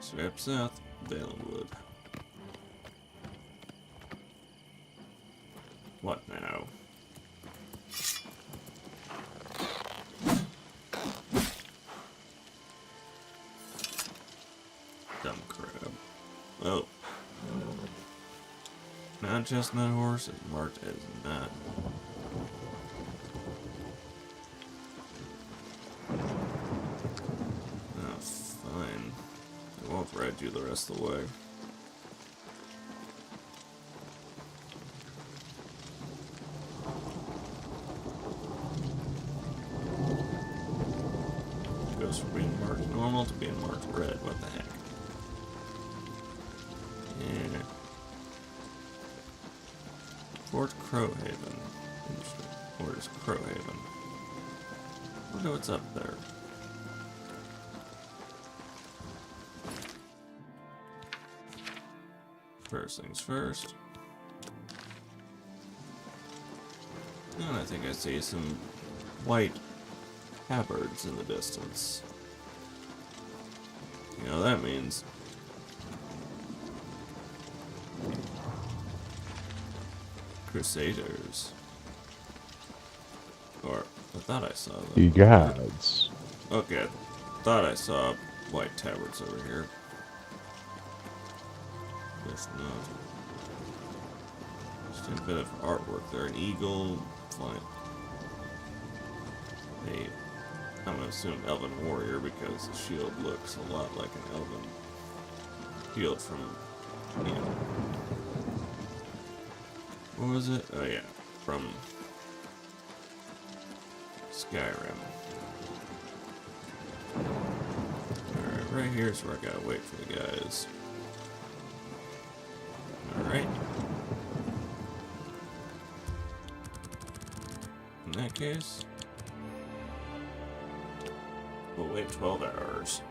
[SPEAKER 1] Strap south, Balewood. What now? Dumb crab. Oh. Non-chestnut horse is marked as not. Oh, fine. I won't ride you the rest of the way. Goes from being marked normal to being marked red. What the heck? Yeah. Fort Crowhaven. Interesting. Where is Crowhaven? Wonder what's up there. First things first. And I think I see some white habards in the distance. You know what that means? Crusaders. Or, I thought I saw them.
[SPEAKER 2] Ye gods.
[SPEAKER 1] Okay, I thought I saw white tabards over here. Guess not. Just a bit of artwork there. An eagle flying. I'm gonna assume elven warrior because the shield looks a lot like an elven shield from, you know, what was it? Oh yeah, from Skyrim. Alright, right here's where I gotta wait for the guys. Alright. In that case, we'll wait 12 hours.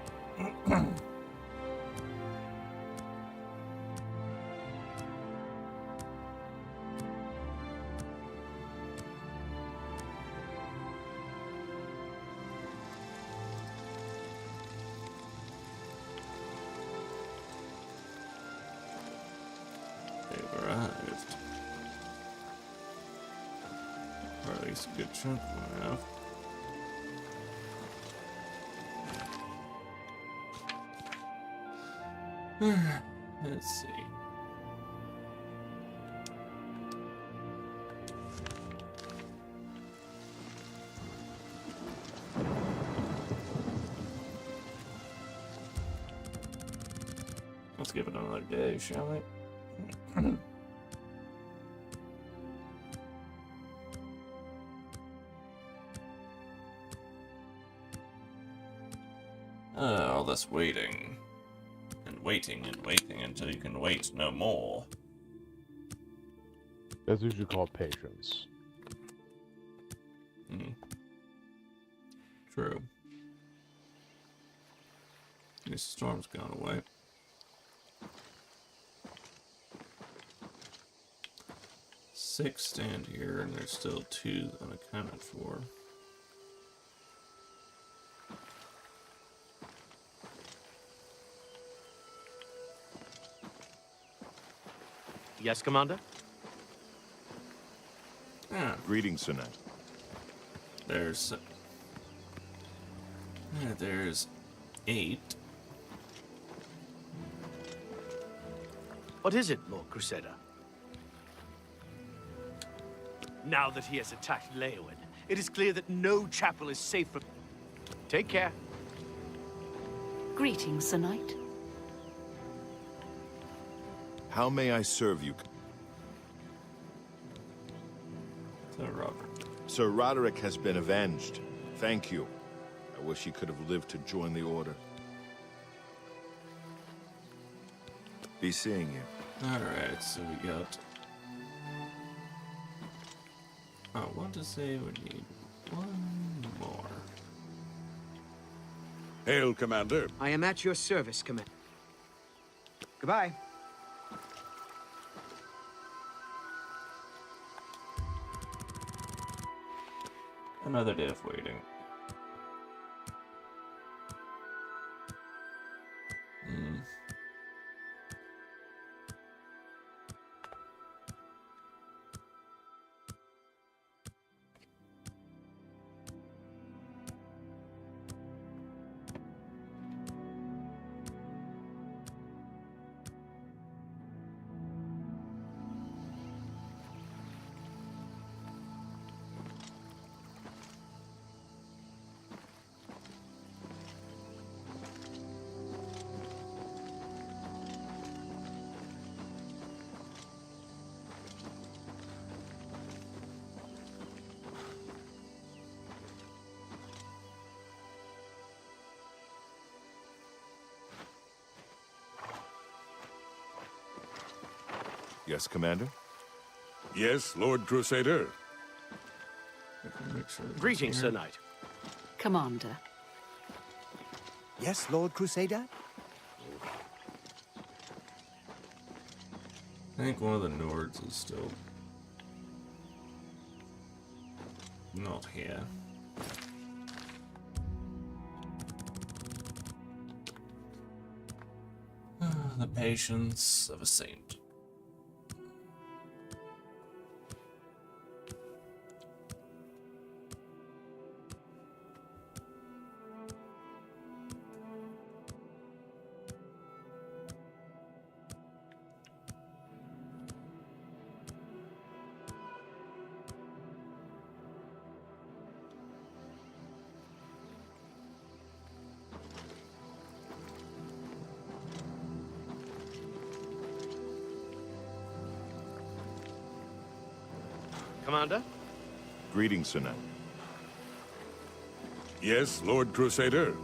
[SPEAKER 1] They've arrived. Or at least a good chunk of them have. Let's see. Let's give it another day, shall we? All this waiting. Waiting and waiting until you can wait no more.
[SPEAKER 2] That's what you call patience.
[SPEAKER 1] True. This storm's gone away. Six stand here, and there's still 2 unaccounted for.
[SPEAKER 9] Yes, Commander?
[SPEAKER 1] Ah,
[SPEAKER 3] Greetings, Sir Knight.
[SPEAKER 1] there's 8.
[SPEAKER 9] What is it, Lord Crusader? Now that he has attacked Leowin, it is clear that no chapel is safe from... Take care.
[SPEAKER 6] Greetings, Sir Knight.
[SPEAKER 3] How may I serve you?
[SPEAKER 1] So Robert.
[SPEAKER 3] Sir Roderick has been avenged. Thank you. I wish he could have lived to join the Order. Be seeing you.
[SPEAKER 1] Alright, so we got... I want to say we need 1 more.
[SPEAKER 5] Hail, Commander.
[SPEAKER 7] I am at your service, Commander. Goodbye.
[SPEAKER 1] Another day of waiting.
[SPEAKER 3] Yes, Commander?
[SPEAKER 5] Yes, Lord Crusader.
[SPEAKER 9] Greetings, Sir Knight.
[SPEAKER 6] Commander.
[SPEAKER 10] Yes, Lord Crusader?
[SPEAKER 1] I think one of the Nords is still not here. The patience of a saint.
[SPEAKER 9] Commander?
[SPEAKER 3] Greetings, Sir Knight.
[SPEAKER 5] Yes, Lord Crusader.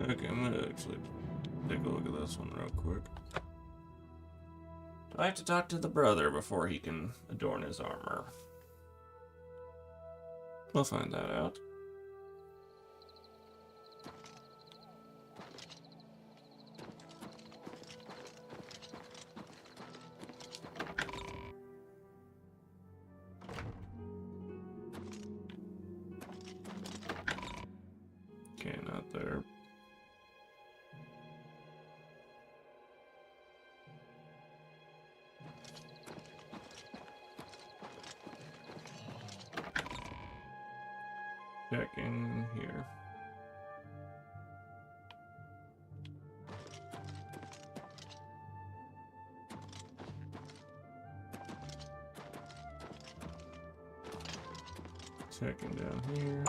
[SPEAKER 1] Okay, I'm gonna actually take a look at this one real quick. Do I have to talk to the brother before he can adorn his armor? We'll find that out. Okay, not there. Checking here. Checking down here.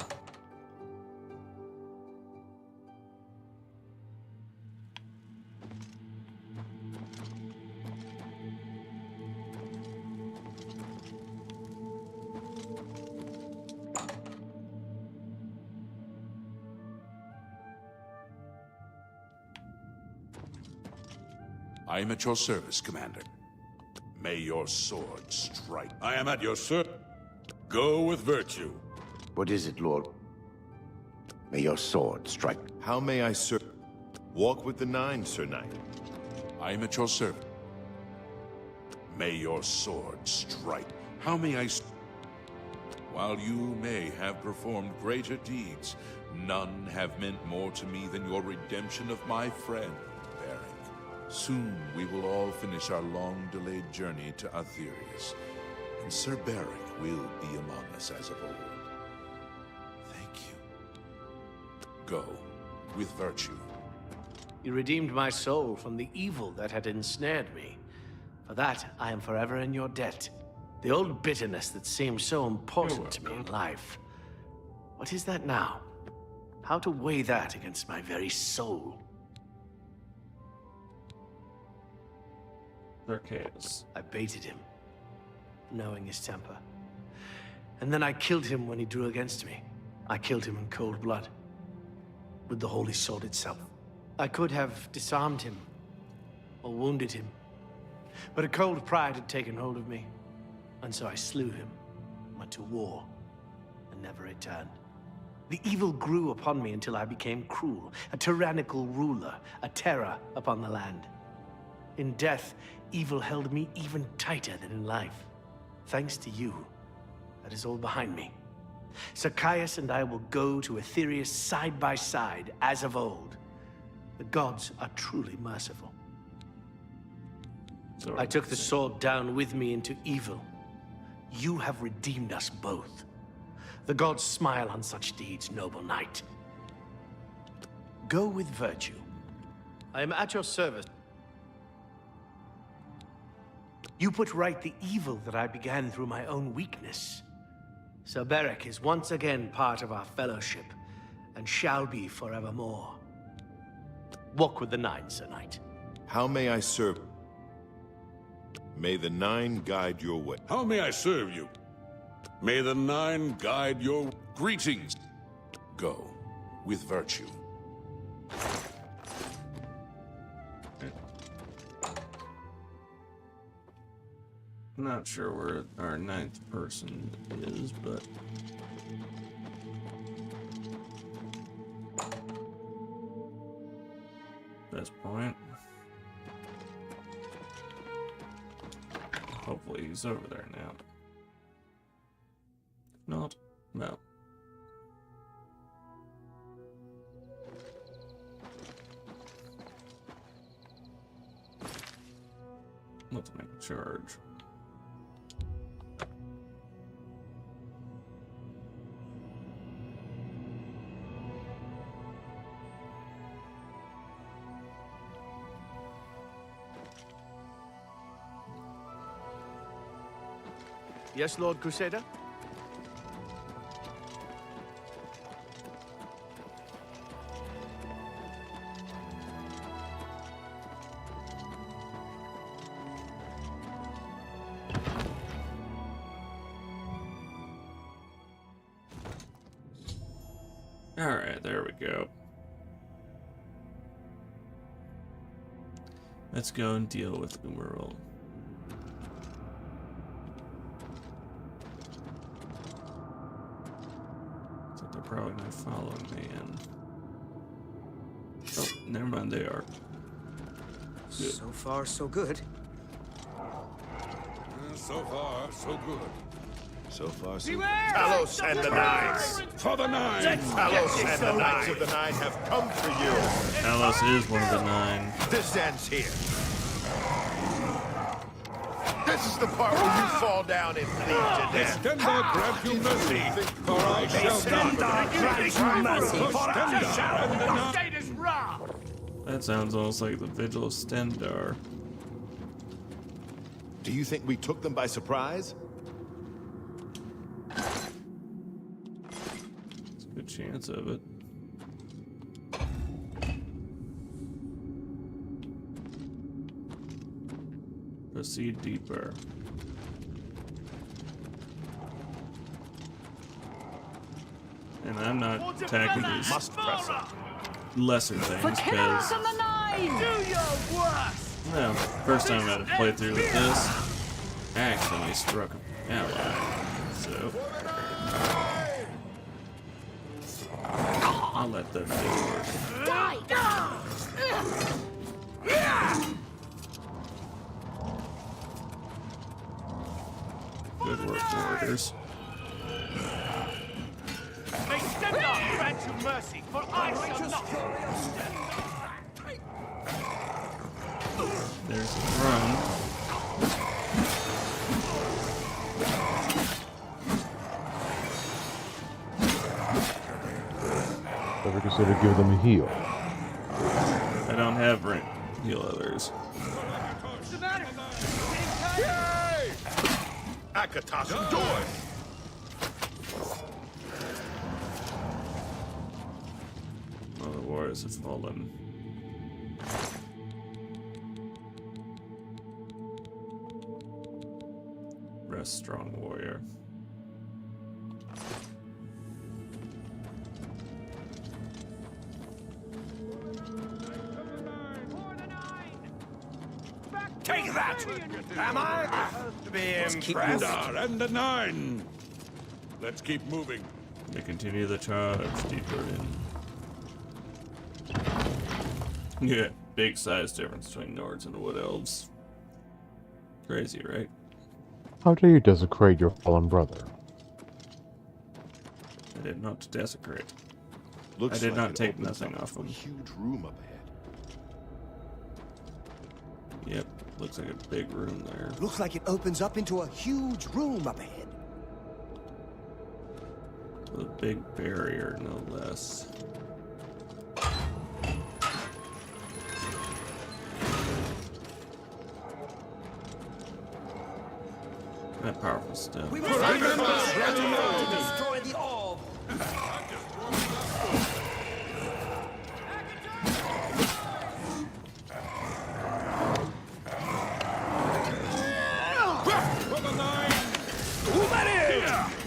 [SPEAKER 8] I am at your service, Commander. May your sword strike.
[SPEAKER 5] I am at your service. Go with virtue.
[SPEAKER 10] What is it, Lord? May your sword strike.
[SPEAKER 3] How may I serve? Walk with the Nine, Sir Knight.
[SPEAKER 8] I am at your service. May your sword strike. How may I... While you may have performed greater deeds, none have meant more to me than your redemption of my friend, Beric. Soon we will all finish our long-delayed journey to Aetherius, and Sir Beric will be among us as of old. Thank you. Go with virtue.
[SPEAKER 9] You redeemed my soul from the evil that had ensnared me. For that, I am forever in your debt. The old bitterness that seemed so important to me in life. What is that now? How to weigh that against my very soul?
[SPEAKER 1] Arceus.
[SPEAKER 9] I baited him, knowing his temper. And then I killed him when he drew against me. I killed him in cold blood, with the holy sword itself. I could have disarmed him, or wounded him. But a cold pride had taken hold of me, and so I slew him, went to war, and never returned. The evil grew upon me until I became cruel, a tyrannical ruler, a terror upon the land. In death, evil held me even tighter than in life. Thanks to you, that is all behind me. Zacchaeus and I will go to Aetherius side by side, as of old. The gods are truly merciful. I took the sword down with me into evil. You have redeemed us both. The gods smile on such deeds, noble knight. Go with virtue. I am at your service. You put right the evil that I began through my own weakness. Sir Beric is once again part of our fellowship, and shall be forevermore. Walk with the Nine, Sir Knight.
[SPEAKER 3] How may I serve? May the Nine guide your way.
[SPEAKER 5] How may I serve you? May the Nine guide your greetings.
[SPEAKER 8] Go with virtue.
[SPEAKER 1] Not sure where our 9th person is, but this point. Hopefully he's over there now. If not, no. Let's make a charge.
[SPEAKER 9] Yes, Lord Crusader?
[SPEAKER 1] Alright, there we go. Let's go and deal with Umaril. So they're probably gonna follow me and... Oh, never mind, they are. Good.
[SPEAKER 7] So far, so good.
[SPEAKER 5] So far, so good.
[SPEAKER 3] So far, so
[SPEAKER 10] Talos and the Knights!
[SPEAKER 5] For the Nine!
[SPEAKER 10] Talos and the
[SPEAKER 3] Knights
[SPEAKER 10] Knights!
[SPEAKER 3] of the Nine have come for you.
[SPEAKER 1] Talos is one of the 9.
[SPEAKER 10] This ends here. This is the part where you fall down and bleed to death.
[SPEAKER 5] Stenda grant you mercy, for I shall not grant you mercy, for I shall not.
[SPEAKER 1] That sounds almost like the Vigil of Stendar.
[SPEAKER 3] Do you think we took them by surprise?
[SPEAKER 1] There's a good chance of it. Proceed deeper. And I'm not attacking these lesser things because, well, first time I played through with this, I accidentally struck an ally. So I'll let them do it. Good work, warriors.
[SPEAKER 10] May Stendar grant you mercy, for I shall not.
[SPEAKER 1] There's the throne.
[SPEAKER 2] Ever consider giving them a heal?
[SPEAKER 1] I don't have rank heal others.
[SPEAKER 10] Akatas, do it!
[SPEAKER 1] All the warriors have fallen. Rest strong, warrior.
[SPEAKER 10] Take that! Am I to be impressed?
[SPEAKER 5] Stenda and the Nine! Let's keep moving.
[SPEAKER 1] They continue the charge deeper in. Yeah, big size difference between Nords and Wood Elves. Crazy, right?
[SPEAKER 2] How dare you desecrate your fallen brother?
[SPEAKER 1] I did not desecrate.
[SPEAKER 3] Looks
[SPEAKER 1] I did
[SPEAKER 3] like
[SPEAKER 1] not
[SPEAKER 3] it
[SPEAKER 1] take
[SPEAKER 3] opens
[SPEAKER 1] nothing
[SPEAKER 3] up
[SPEAKER 1] off
[SPEAKER 3] to a
[SPEAKER 1] him.
[SPEAKER 3] huge room up ahead.
[SPEAKER 1] Yep, looks like a big room there.
[SPEAKER 11] Looks like it opens up into a huge room up ahead.
[SPEAKER 1] With a big barrier, no less. That powerful stuff.
[SPEAKER 11] We must to destroy the orb.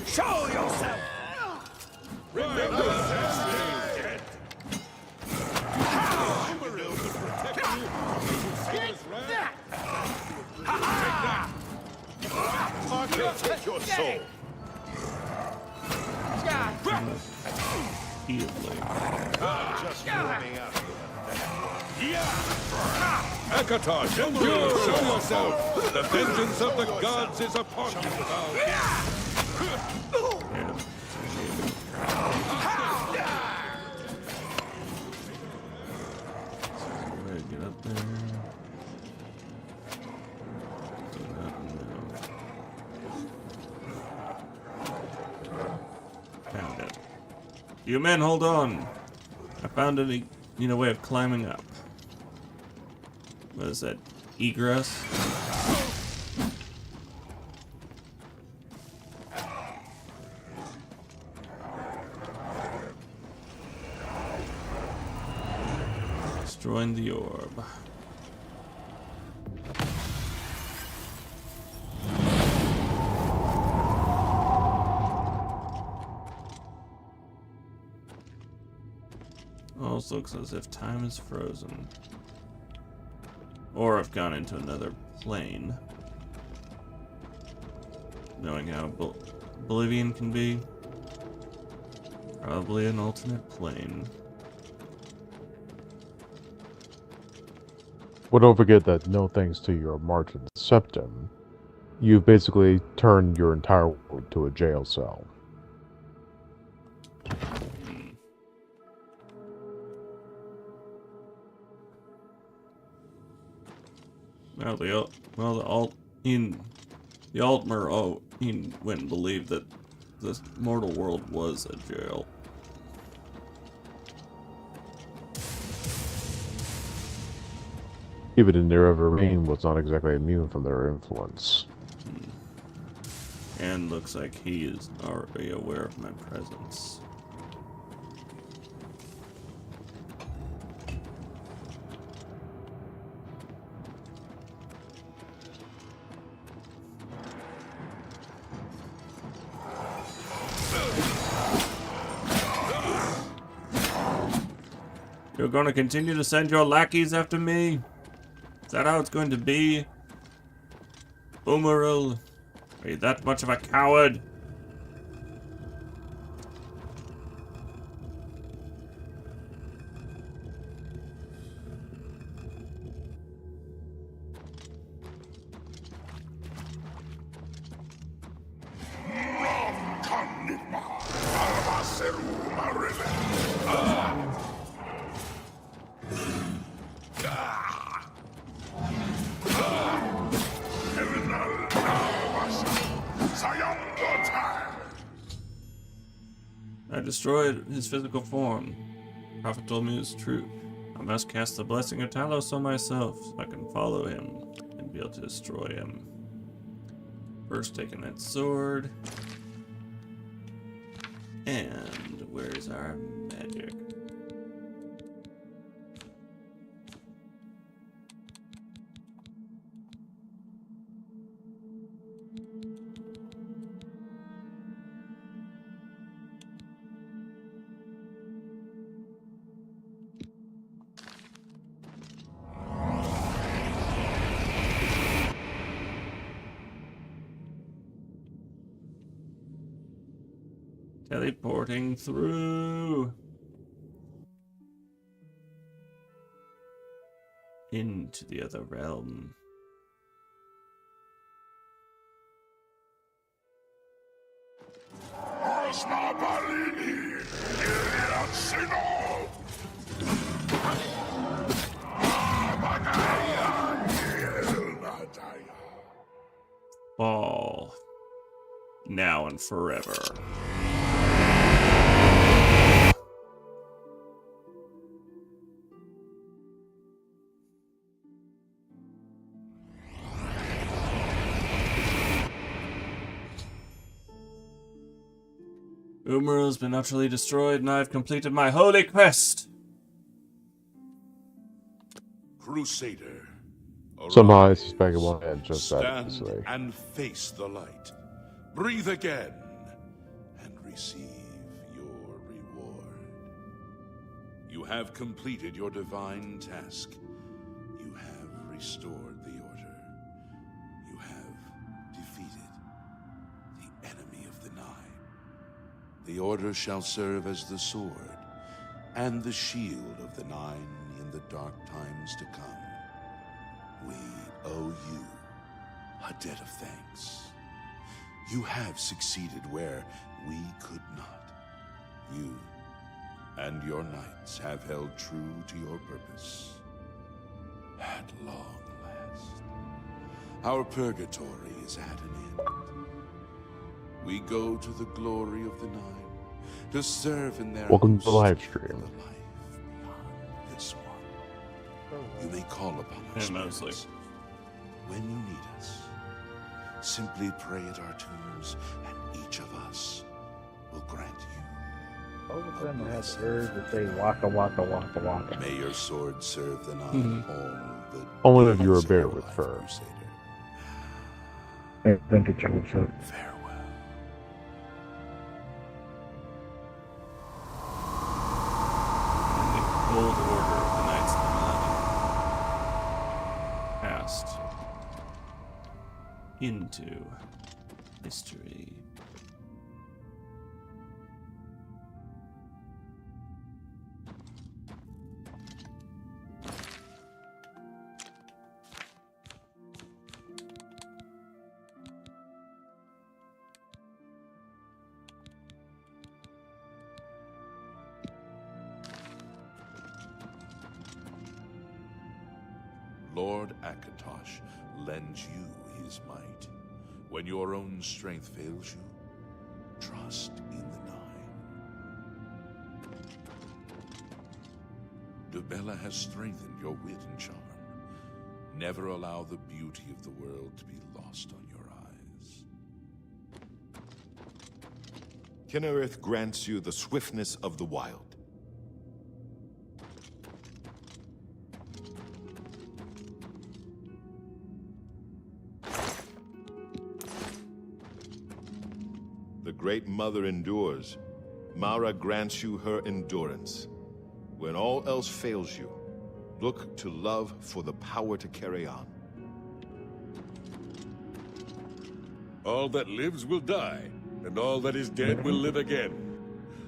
[SPEAKER 11] Show yourself!
[SPEAKER 3] Take your soul.
[SPEAKER 1] Healing.
[SPEAKER 3] Just warming up.
[SPEAKER 5] Akatar, endure! Show yourself! The vengeance of the gods is upon you,
[SPEAKER 1] Get up there. Found it. You men, hold on. I found a way of climbing up. What is that? Egress? Destroying the orb. Almost looks as if time is frozen. Or I've gone into another plane. Knowing how Oblivion can be. Probably an alternate plane.
[SPEAKER 2] Well, don't forget that no thanks to your Martian septum, you've basically turned your entire world into a jail cell.
[SPEAKER 1] Well, the Altmer he went and believed that this mortal world was a jail.
[SPEAKER 2] Even in their Evergreen was not exactly immune from their influence.
[SPEAKER 1] And looks like he is already aware of my presence. You're going to continue to send your lackeys after me? Is that how it's going to be? Umaril, are you that much of a coward? I destroyed his physical form. The prophet told me it was true. I must cast the blessing of Talos on myself so I can follow him and be able to destroy him. First taking that sword. And where's our magic? Teleporting through. Into the other realm. All. Now and forever. Umar has been utterly destroyed, and I have completed my holy quest.
[SPEAKER 5] Crusader.
[SPEAKER 2] Somehow I
[SPEAKER 5] arise.
[SPEAKER 2] suspect it won't end just that this
[SPEAKER 5] Stand
[SPEAKER 2] way.
[SPEAKER 5] and face the light. Breathe again and receive your reward. You have completed your divine task. You have restored the order. You have defeated the enemy of the Nine. The order shall serve as the sword and the shield of the Nine in the dark times to come. We owe you a debt of thanks. You have succeeded where we could not. You and your knights have held true to your purpose. At long last, our purgatory is at an end. We go to the glory of the Nine to serve in their
[SPEAKER 2] Welcome to the
[SPEAKER 5] host
[SPEAKER 2] live stream.
[SPEAKER 5] the life beyond this one. You may call upon our
[SPEAKER 1] And mostly.
[SPEAKER 5] spirits when you need us. Simply pray at our tombs, and each of us will grant you.
[SPEAKER 12] All of them have words that say waka waka waka waka.
[SPEAKER 5] May your sword serve the Nine all the
[SPEAKER 2] Only if
[SPEAKER 5] days
[SPEAKER 2] you're a
[SPEAKER 5] of
[SPEAKER 2] bear
[SPEAKER 5] your
[SPEAKER 2] with
[SPEAKER 5] life,
[SPEAKER 2] fur.
[SPEAKER 5] Crusader.
[SPEAKER 12] Hey, think it jumps up.
[SPEAKER 5] Farewell.
[SPEAKER 1] The old order of the Knights of the Millennium passed into history.
[SPEAKER 5] Lord Akatosh lends you his might. When your own strength fails you, trust in the Nine. Dubella has strengthened your wit and charm. Never allow the beauty of the world to be lost on your eyes.
[SPEAKER 3] Kinnereth grants you the swiftness of the wild. The Great Mother endures. Mara grants you her endurance. When all else fails you, look to love for the power to carry on.
[SPEAKER 5] All that lives will die, and all that is dead will live again.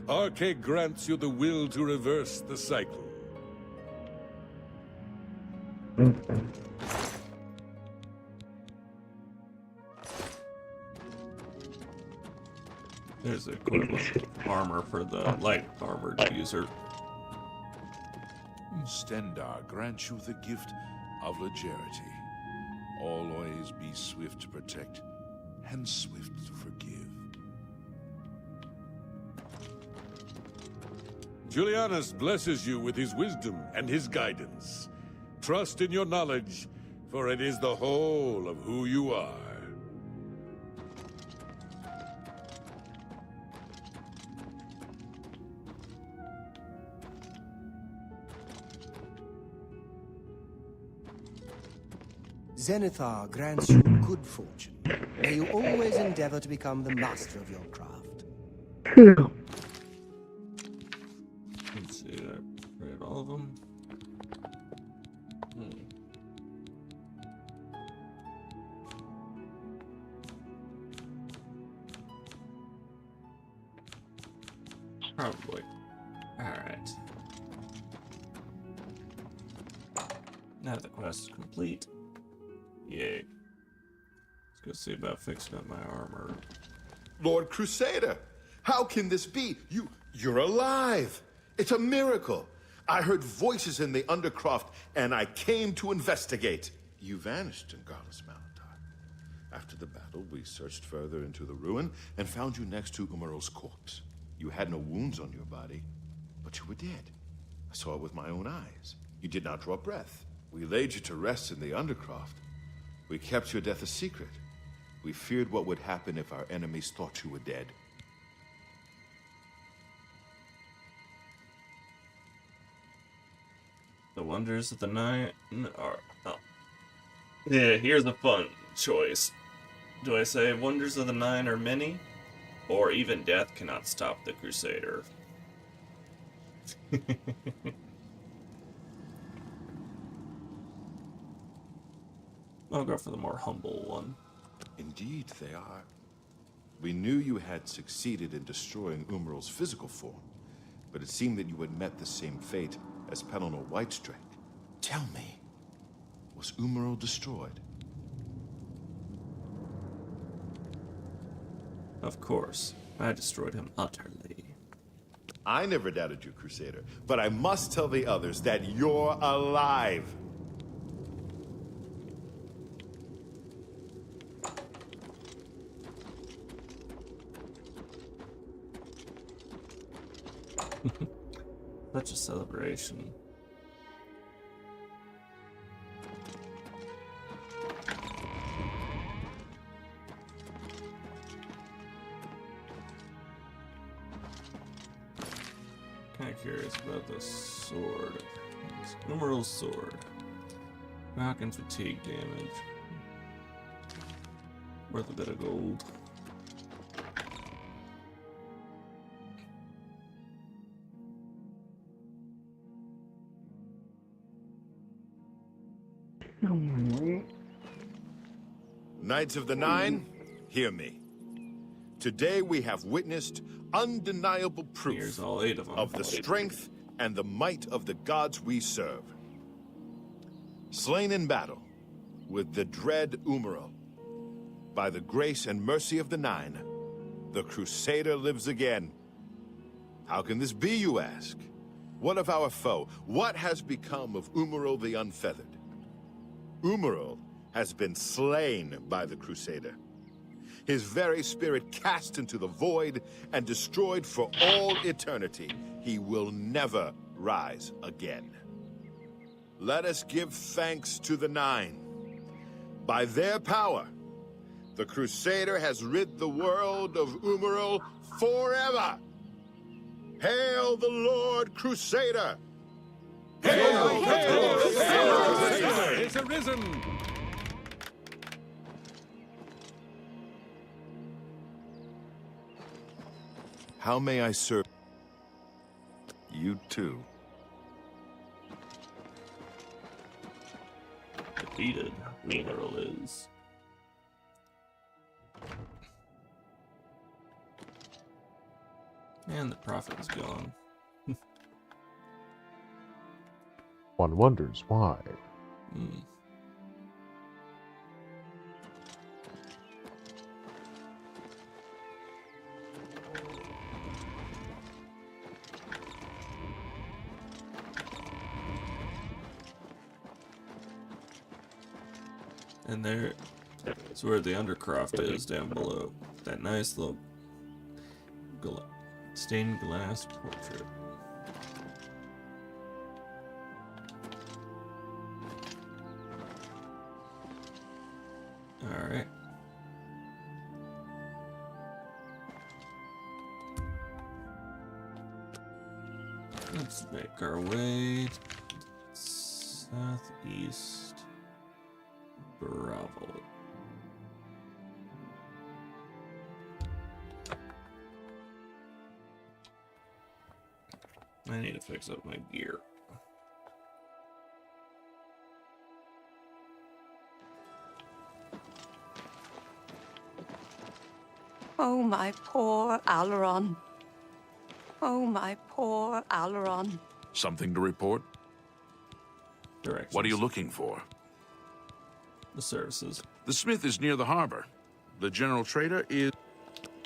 [SPEAKER 5] Arche grants you the will to reverse the cycle.
[SPEAKER 1] There's equivalent armor for the light armored user.
[SPEAKER 5] Stendar grants you the gift of legerity. Always be swift to protect and swift to forgive. Julianus blesses you with his wisdom and his guidance. Trust in your knowledge, for it is the whole of who you are.
[SPEAKER 11] Zenithar grants you good fortune. May you always endeavor to become the master of your craft.
[SPEAKER 1] Let's see, I read all of them. Probably. Alright. Now the quest is complete. Yay. Let's go see about fixing up my armor.
[SPEAKER 3] Lord Crusader, how can this be? You're alive. It's a miracle. I heard voices in the Undercroft, and I came to investigate. You vanished in Garlus Malantar. After the battle, we searched further into the ruin and found you next to Umarel's corpse. You had no wounds on your body, but you were dead. I saw it with my own eyes. You did not draw breath. We laid you to rest in the Undercroft. We kept your death a secret. We feared what would happen if our enemies thought you were dead.
[SPEAKER 1] The wonders of the night are... Oh. Yeah, here's a fun choice. Do I say wonders of the nine are many? Or even death cannot stop the Crusader? I'll go for the more humble one.
[SPEAKER 3] Indeed, they are. We knew you had succeeded in destroying Umarel's physical form, but it seemed that you had met the same fate as Pelennor Whitestrake. Tell me, was Umarel destroyed?
[SPEAKER 1] Of course, I destroyed him utterly.
[SPEAKER 3] I never doubted you, Crusader, but I must tell the others that you're alive.
[SPEAKER 1] Such a celebration. Kind of curious about the sword. Umarel's sword. Falcon's fatigue damage. Worth a bit of gold.
[SPEAKER 3] Knights of the Nine, hear me. Today we have witnessed undeniable proof
[SPEAKER 1] Here's all 8 of them.
[SPEAKER 3] of the strength and the might of the gods we serve. Slain in battle with the dread Umarel, by the grace and mercy of the Nine, the Crusader lives again. How can this be, you ask? What of our foe? What has become of Umarel the Unfeathered? Umarel has been slain by the Crusader. His very spirit cast into the void and destroyed for all eternity. He will never rise again. Let us give thanks to the Nine. By their power, the Crusader has rid the world of Umarel forever. Hail the Lord Crusader!
[SPEAKER 5] Hail, hail, Crusader is arisen!
[SPEAKER 3] How may I serve you too?
[SPEAKER 1] Defeated, Umarel is. And the prophet is gone.
[SPEAKER 2] One wonders why.
[SPEAKER 1] And there is where the Undercroft is, down below. That nice little stained glass portrait. Alright. Let's make our way southeast. Bravo. I need to fix up my gear.
[SPEAKER 13] Oh, my poor Alaron. Oh, my poor Alaron.
[SPEAKER 8] Something to report?
[SPEAKER 1] Directions.
[SPEAKER 8] What are you looking for?
[SPEAKER 1] The services.
[SPEAKER 8] The smith is near the harbor. The general trader is...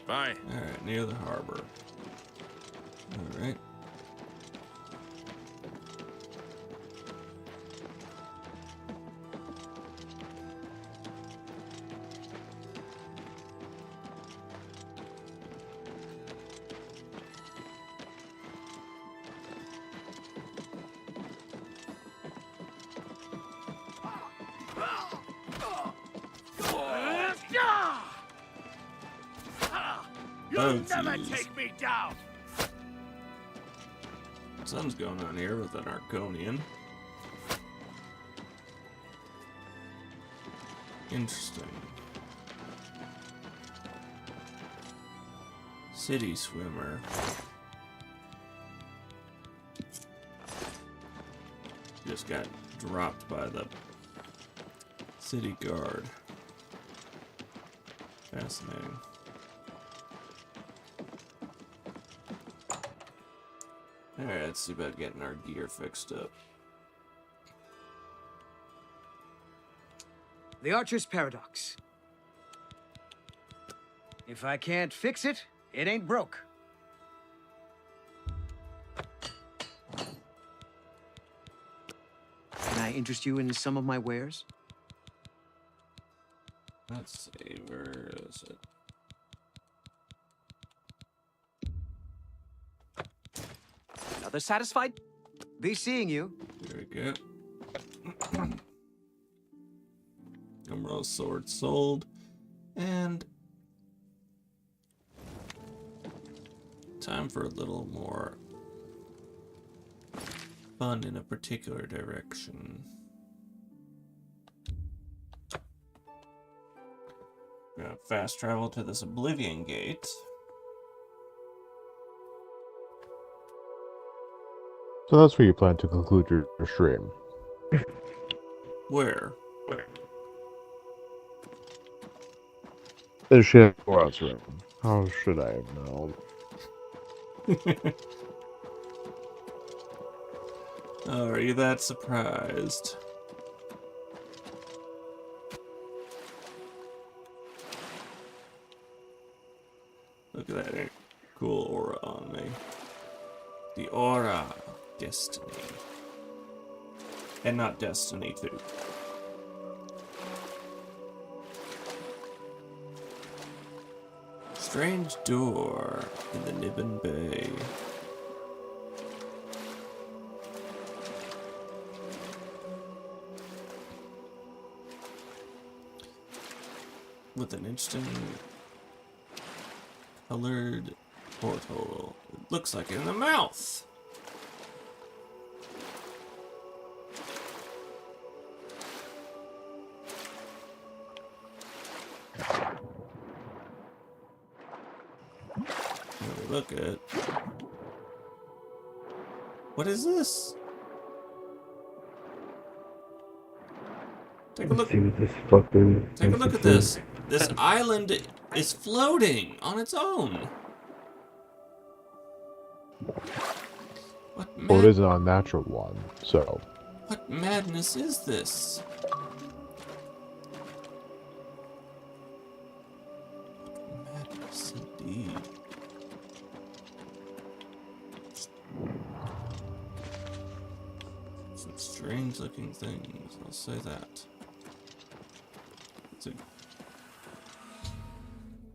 [SPEAKER 8] Bye.
[SPEAKER 1] Alright, near the harbor. Alright.
[SPEAKER 8] You'll
[SPEAKER 1] never
[SPEAKER 8] take me down!
[SPEAKER 1] Something's going on here with an Arconian. Interesting. City swimmer. Just got dropped by the city guard. Fascinating. Alright, let's see about getting our gear fixed up.
[SPEAKER 7] The Archer's Paradox. If I can't fix it, it ain't broke. Can I interest you in some of my wares?
[SPEAKER 1] Let's see, where is it?
[SPEAKER 7] Another satisfied? Be seeing you.
[SPEAKER 1] There we go. Emerald sword sold. And time for a little more fun in a particular direction. Gonna fast travel to this Oblivion Gate.
[SPEAKER 2] So that's where you plan to conclude your stream.
[SPEAKER 1] Where?
[SPEAKER 2] The Shamrock's room. How should I have known?
[SPEAKER 1] Oh, are you that surprised? Look at that cool aura on me. The aura of destiny. And not destiny too. Strange door in the Nibbin Bay. With an interesting colored porthole. It looks like in the mouth. Look at. What is this? Take a look.
[SPEAKER 12] See what this fucking
[SPEAKER 1] Take a look at this. This island is floating on its own.
[SPEAKER 2] Well, it is an unnatural one, so.
[SPEAKER 1] What madness is this? Madness indeed. Some strange looking things, I'll say that.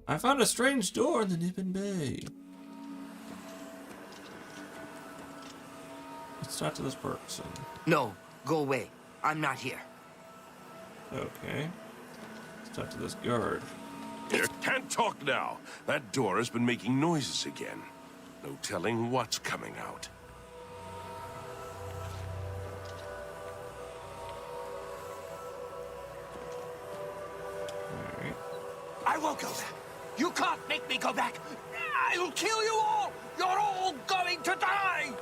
[SPEAKER 1] I found a strange door in the Nibbin Bay. Let's talk to this person.
[SPEAKER 10] No, go away. I'm not here.
[SPEAKER 1] Okay. Let's talk to this guard.
[SPEAKER 14] You can't talk now. That door has been making noises again. No telling what's coming out.
[SPEAKER 1] Alright.
[SPEAKER 10] I won't go back. You can't make me go back. I'll kill you all. You're all going to die.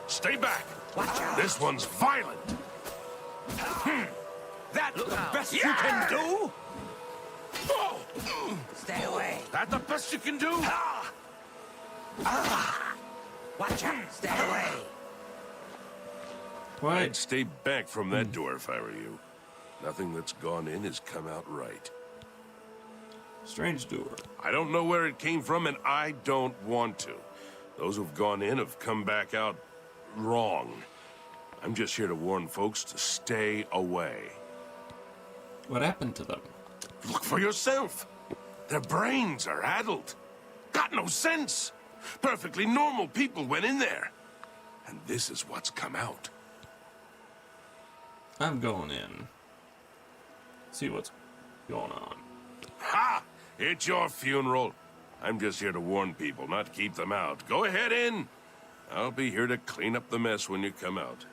[SPEAKER 14] Stay back. This one's violent.
[SPEAKER 10] That's the best you can do? Stay away.
[SPEAKER 14] That the best you can do?
[SPEAKER 10] Watch out! Stay away!
[SPEAKER 1] What?
[SPEAKER 14] I'd stay back from that door if I were you. Nothing that's gone in has come out right.
[SPEAKER 1] Strange door.
[SPEAKER 14] I don't know where it came from, and I don't want to. Those who've gone in have come back out wrong. I'm just here to warn folks to stay away.
[SPEAKER 1] What happened to them?
[SPEAKER 14] Look for yourself. Their brains are addled. Got no sense. Perfectly normal people went in there. And this is what's come out.
[SPEAKER 1] I'm going in. See what's going on.
[SPEAKER 14] Ha! It's your funeral. I'm just here to warn people, not keep them out. Go ahead in. I'll be here to clean up the mess when you come out.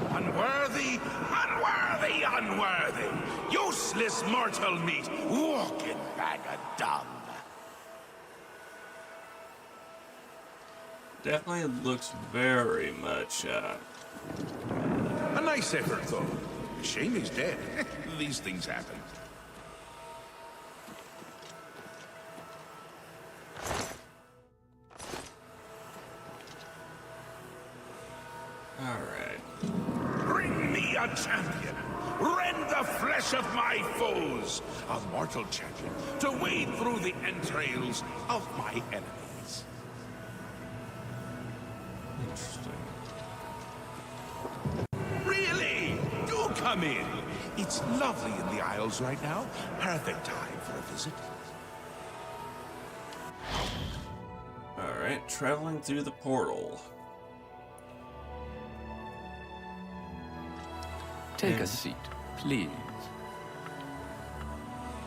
[SPEAKER 8] Unworthy, unworthy, unworthy! Useless mortal meat, walking bag of dung!
[SPEAKER 1] Definitely looks very much,
[SPEAKER 8] A nice effort, though. Shame he's dead. These things happen.
[SPEAKER 1] alright.
[SPEAKER 8] Bring me a champion! Rend the flesh of my foes! A mortal champion to wade through the entrails of my enemies.
[SPEAKER 1] Interesting.
[SPEAKER 8] Really? Do come in! It's lovely in the Isles right now. Perfect time for a visit.
[SPEAKER 1] Alright, traveling through the portal.
[SPEAKER 15] Take a seat, please.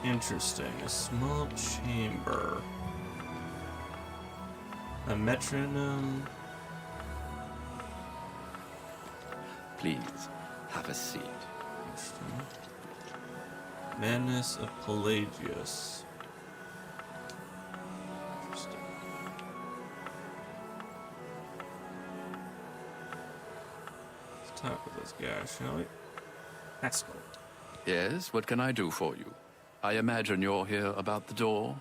[SPEAKER 1] Interesting. A small chamber. A metronome.
[SPEAKER 15] Please, have a seat.
[SPEAKER 1] Interesting. Madness of Pelagius. Interesting. Let's talk with this guy, shall we? Haskell.
[SPEAKER 15] Yes, what can I do for you? I imagine you're here about the door?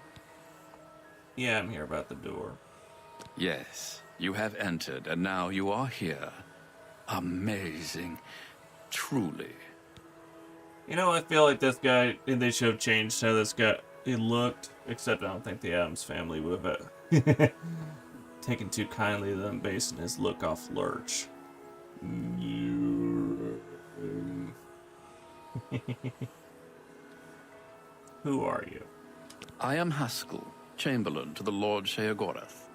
[SPEAKER 1] Yeah, I'm here about the door.
[SPEAKER 15] Yes, you have entered, and now you are here. Amazing. Truly.
[SPEAKER 1] You know, I feel like this guy, they should have changed how this guy he looked, except I don't think the Addams family would have taken too kindly to them basing his look off Lurch. Who are you?
[SPEAKER 15] I am Haskell, Chamberlain to the Lord Sheogorath.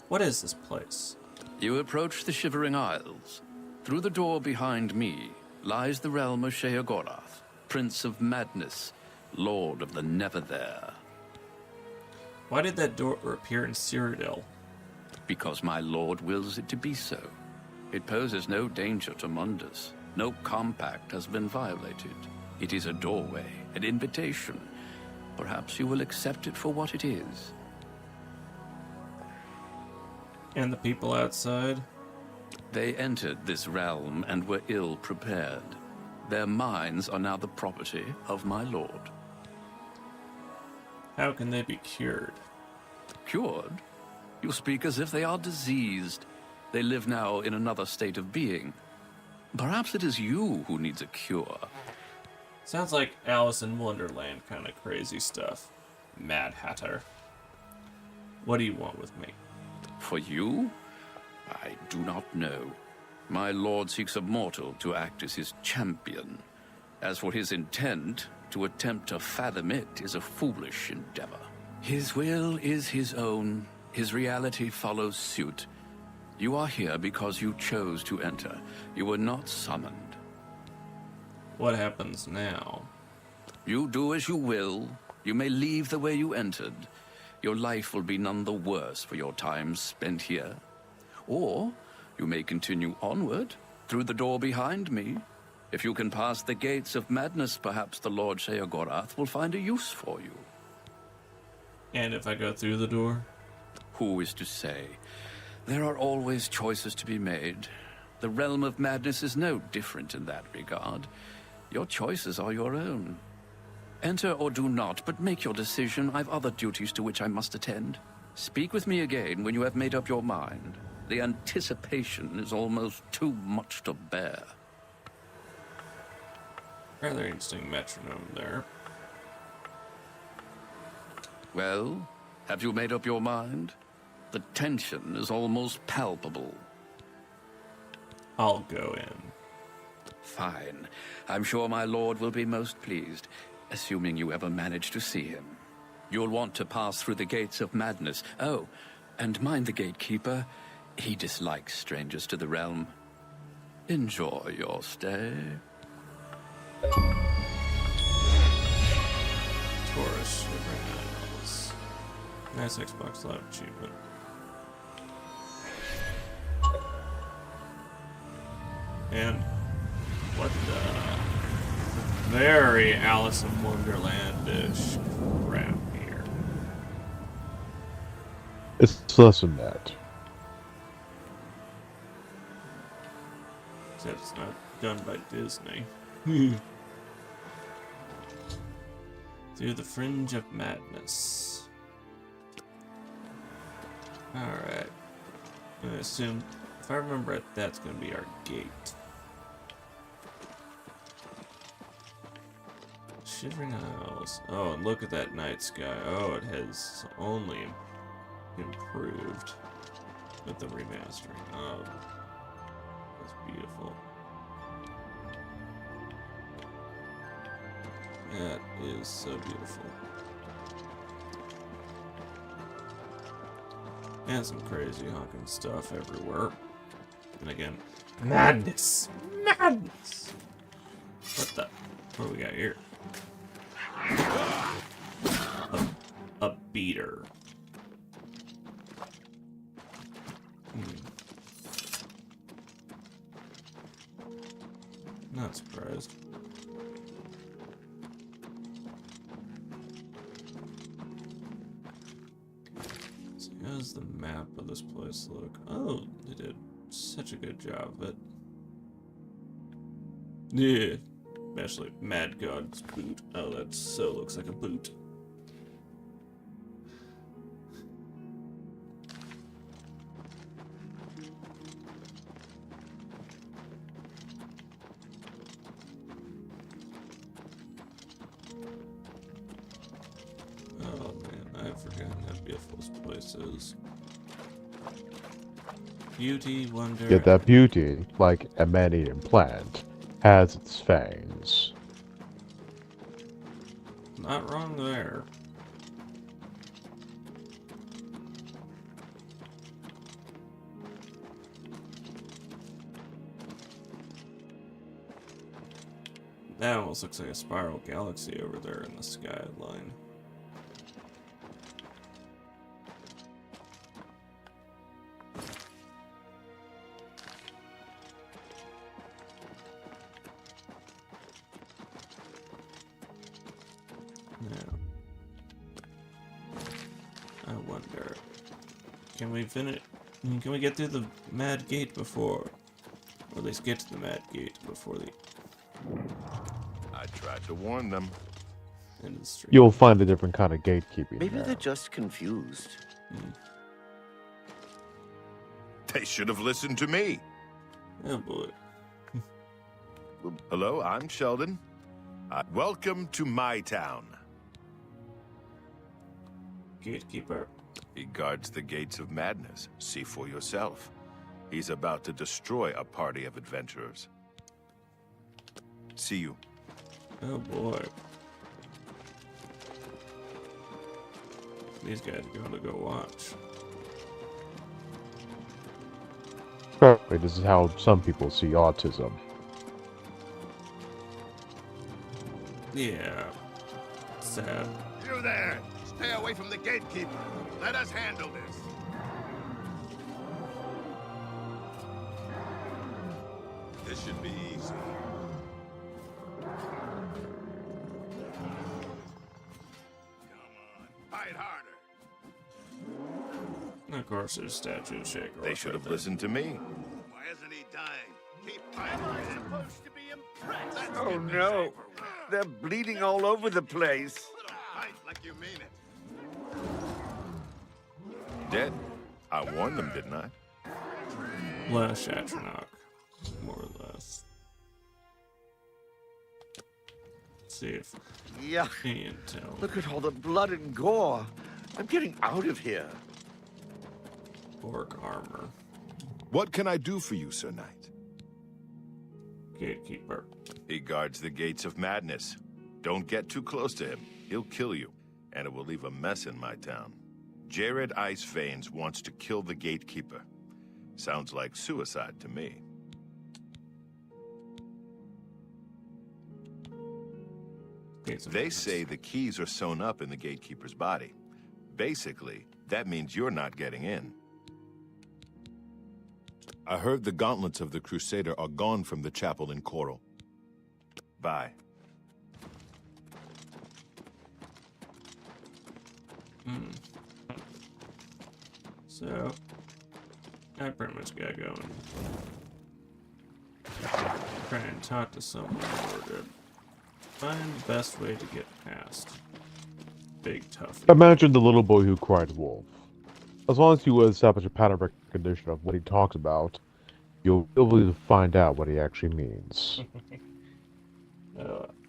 [SPEAKER 1] What is this place?
[SPEAKER 15] You approach the Shivering Isles. Through the door behind me lies the realm of Sheogorath, Prince of Madness, Lord of the Never There.
[SPEAKER 1] Why did that door appear in Cyrodiil?
[SPEAKER 15] Because my lord wills it to be so. It poses no danger to Mundus. No compact has been violated. It is a doorway, an invitation. Perhaps you will accept it for what it is.
[SPEAKER 1] And the people outside?
[SPEAKER 15] They entered this realm and were ill prepared. Their minds are now the property of my lord.
[SPEAKER 1] How can they be cured?
[SPEAKER 15] Cured? You speak as if they are diseased. They live now in another state of being. Perhaps it is you who needs a cure.
[SPEAKER 1] Sounds like Alice in Wonderland kind of crazy stuff. Mad Hatter. What do you want with me?
[SPEAKER 15] For you? I do not know. My lord seeks a mortal to act as his champion. As for his intent, to attempt to fathom it is a foolish endeavor. His will is his own. His reality follows suit. You are here because you chose to enter. You were not summoned.
[SPEAKER 1] What happens now?
[SPEAKER 15] You do as you will. You may leave the way you entered. Your life will be none the worse for your time spent here. Or you may continue onward, through the door behind me. If you can pass the gates of madness, perhaps the Lord Sheogorath will find a use for you.
[SPEAKER 1] And if I go through the door?
[SPEAKER 15] Who is to say? There are always choices to be made. The realm of madness is no different in that regard. Your choices are your own. Enter or do not, but make your decision. I've other duties to which I must attend. Speak with me again when you have made up your mind. The anticipation is almost too much to bear.
[SPEAKER 1] Rather interesting metronome there.
[SPEAKER 15] Well, have you made up your mind? The tension is almost palpable.
[SPEAKER 1] I'll go in.
[SPEAKER 15] Fine. I'm sure my lord will be most pleased, assuming you ever manage to see him. You'll want to pass through the gates of madness. Oh, and mind the gatekeeper. He dislikes strangers to the realm. Enjoy your stay.
[SPEAKER 1] Taurus Shivering Isles. Nice Xbox Live achievement. And what the very Alice in Wonderland-ish crap here.
[SPEAKER 2] It's less than that.
[SPEAKER 1] Except it's not done by Disney. Through the Fringe of Madness. Alright. I assume, if I remember it, that's going to be our gate. Shivering Isles. Oh, and look at that night sky. Oh, it has only improved with the remastering. Oh, that's beautiful. That is so beautiful. And some crazy honking stuff everywhere. And again, madness! Madness! What the? What do we got here? A beater. Not surprised. So how's the map of this place look? Oh, they did such a good job of it. Yeah. Especially Mad God's boot. Oh, that so looks like a boot. Oh man, I've forgotten how beautiful this place is. Beauty, wonder.
[SPEAKER 2] Yet that beauty, like a man-eating plant, has its fangs.
[SPEAKER 1] Not wrong there. That almost looks like a spiral galaxy over there in the skyline. I wonder, can we finish? Can we get through the Mad Gate before, or at least get to the Mad Gate before the?
[SPEAKER 3] I tried to warn them.
[SPEAKER 1] Industry.
[SPEAKER 2] You'll find a different kind of gatekeeping.
[SPEAKER 10] Maybe
[SPEAKER 2] there.
[SPEAKER 10] they're just confused.
[SPEAKER 3] They should have listened to me.
[SPEAKER 1] Oh boy.
[SPEAKER 3] Hello, I'm Sheldon. Welcome to my town.
[SPEAKER 1] Gatekeeper.
[SPEAKER 3] He guards the gates of madness. See for yourself. He's about to destroy a party of adventurers. See you.
[SPEAKER 1] Oh boy. These guys are going to go watch.
[SPEAKER 2] Probably this is how some people see autism.
[SPEAKER 1] Yeah. Sad.
[SPEAKER 3] You there! Stay away from the gatekeeper. Let us handle this. This should be easy. Fight harder.
[SPEAKER 1] Of course, there's statue shaker.
[SPEAKER 3] They should have listened to me.
[SPEAKER 8] Why isn't he dying? Keep fighting him. Supposed to be impressed.
[SPEAKER 10] Oh no! They're bleeding all over the place.
[SPEAKER 8] Fight like you mean it.
[SPEAKER 3] Dead. I warned them, didn't I?
[SPEAKER 1] Less Atronach, more or less. Let's see if
[SPEAKER 10] Yuck.
[SPEAKER 1] any intel.
[SPEAKER 10] Look at all the blood and gore. I'm getting out of here.
[SPEAKER 1] Orc armor.
[SPEAKER 3] What can I do for you, Sir Knight?
[SPEAKER 1] Gatekeeper.
[SPEAKER 3] He guards the gates of madness. Don't get too close to him. He'll kill you, and it will leave a mess in my town. Jared Ice Veins wants to kill the gatekeeper. Sounds like suicide to me. They say the keys are sewn up in the gatekeeper's body. Basically, that means you're not getting in. I heard the gauntlets of the Crusader are gone from the chapel in Coral. Bye.
[SPEAKER 1] So, I pretty much gotta go and try and talk to someone in order to find the best way to get past Big Tough.
[SPEAKER 2] Imagine the little boy who cried wolf. As long as you establish a pattern of recognition of what he talks about, you'll be able to find out what he actually means.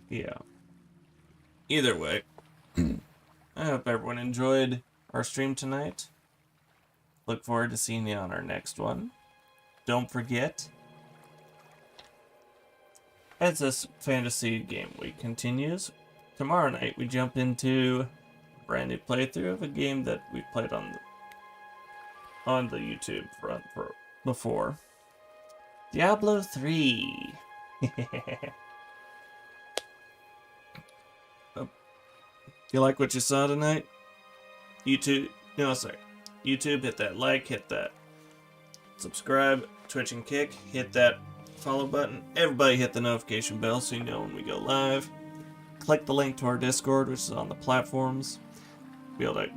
[SPEAKER 1] Yeah. Either way, I hope everyone enjoyed our stream tonight. Look forward to seeing you on our next one. Don't forget, as this fantasy game week continues, tomorrow night we jump into a brand new playthrough of a game that we played on the YouTube front for before. Diablo 3. You like what you saw tonight? YouTube, hit that like, hit that subscribe, Twitch and Kick, hit that follow button. Everybody hit the notification bell so you know when we go live. Click the link to our Discord, which is on the platforms. Be able to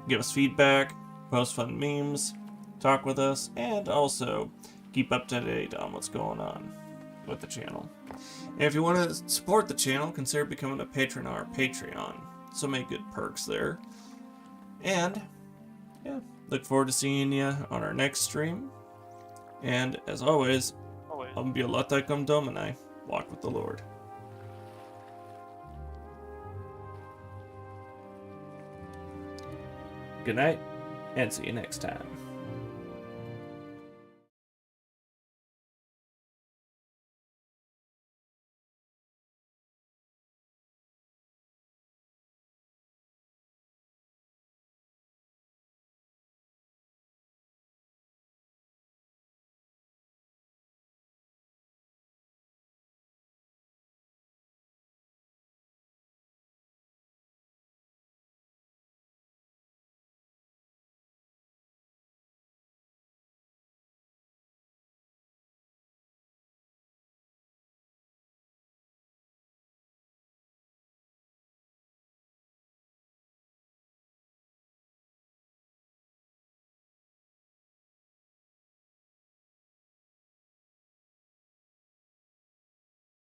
[SPEAKER 1] give us feedback, post fun memes, talk with us, and also keep up to date on what's going on with the channel. And if you want to support the channel, consider becoming a patron on our Patreon. So many good perks there. And, yeah, look forward to seeing you on our next stream. And, as always, Biolata cum Domini. Walk with the Lord. Good night, and see you next time.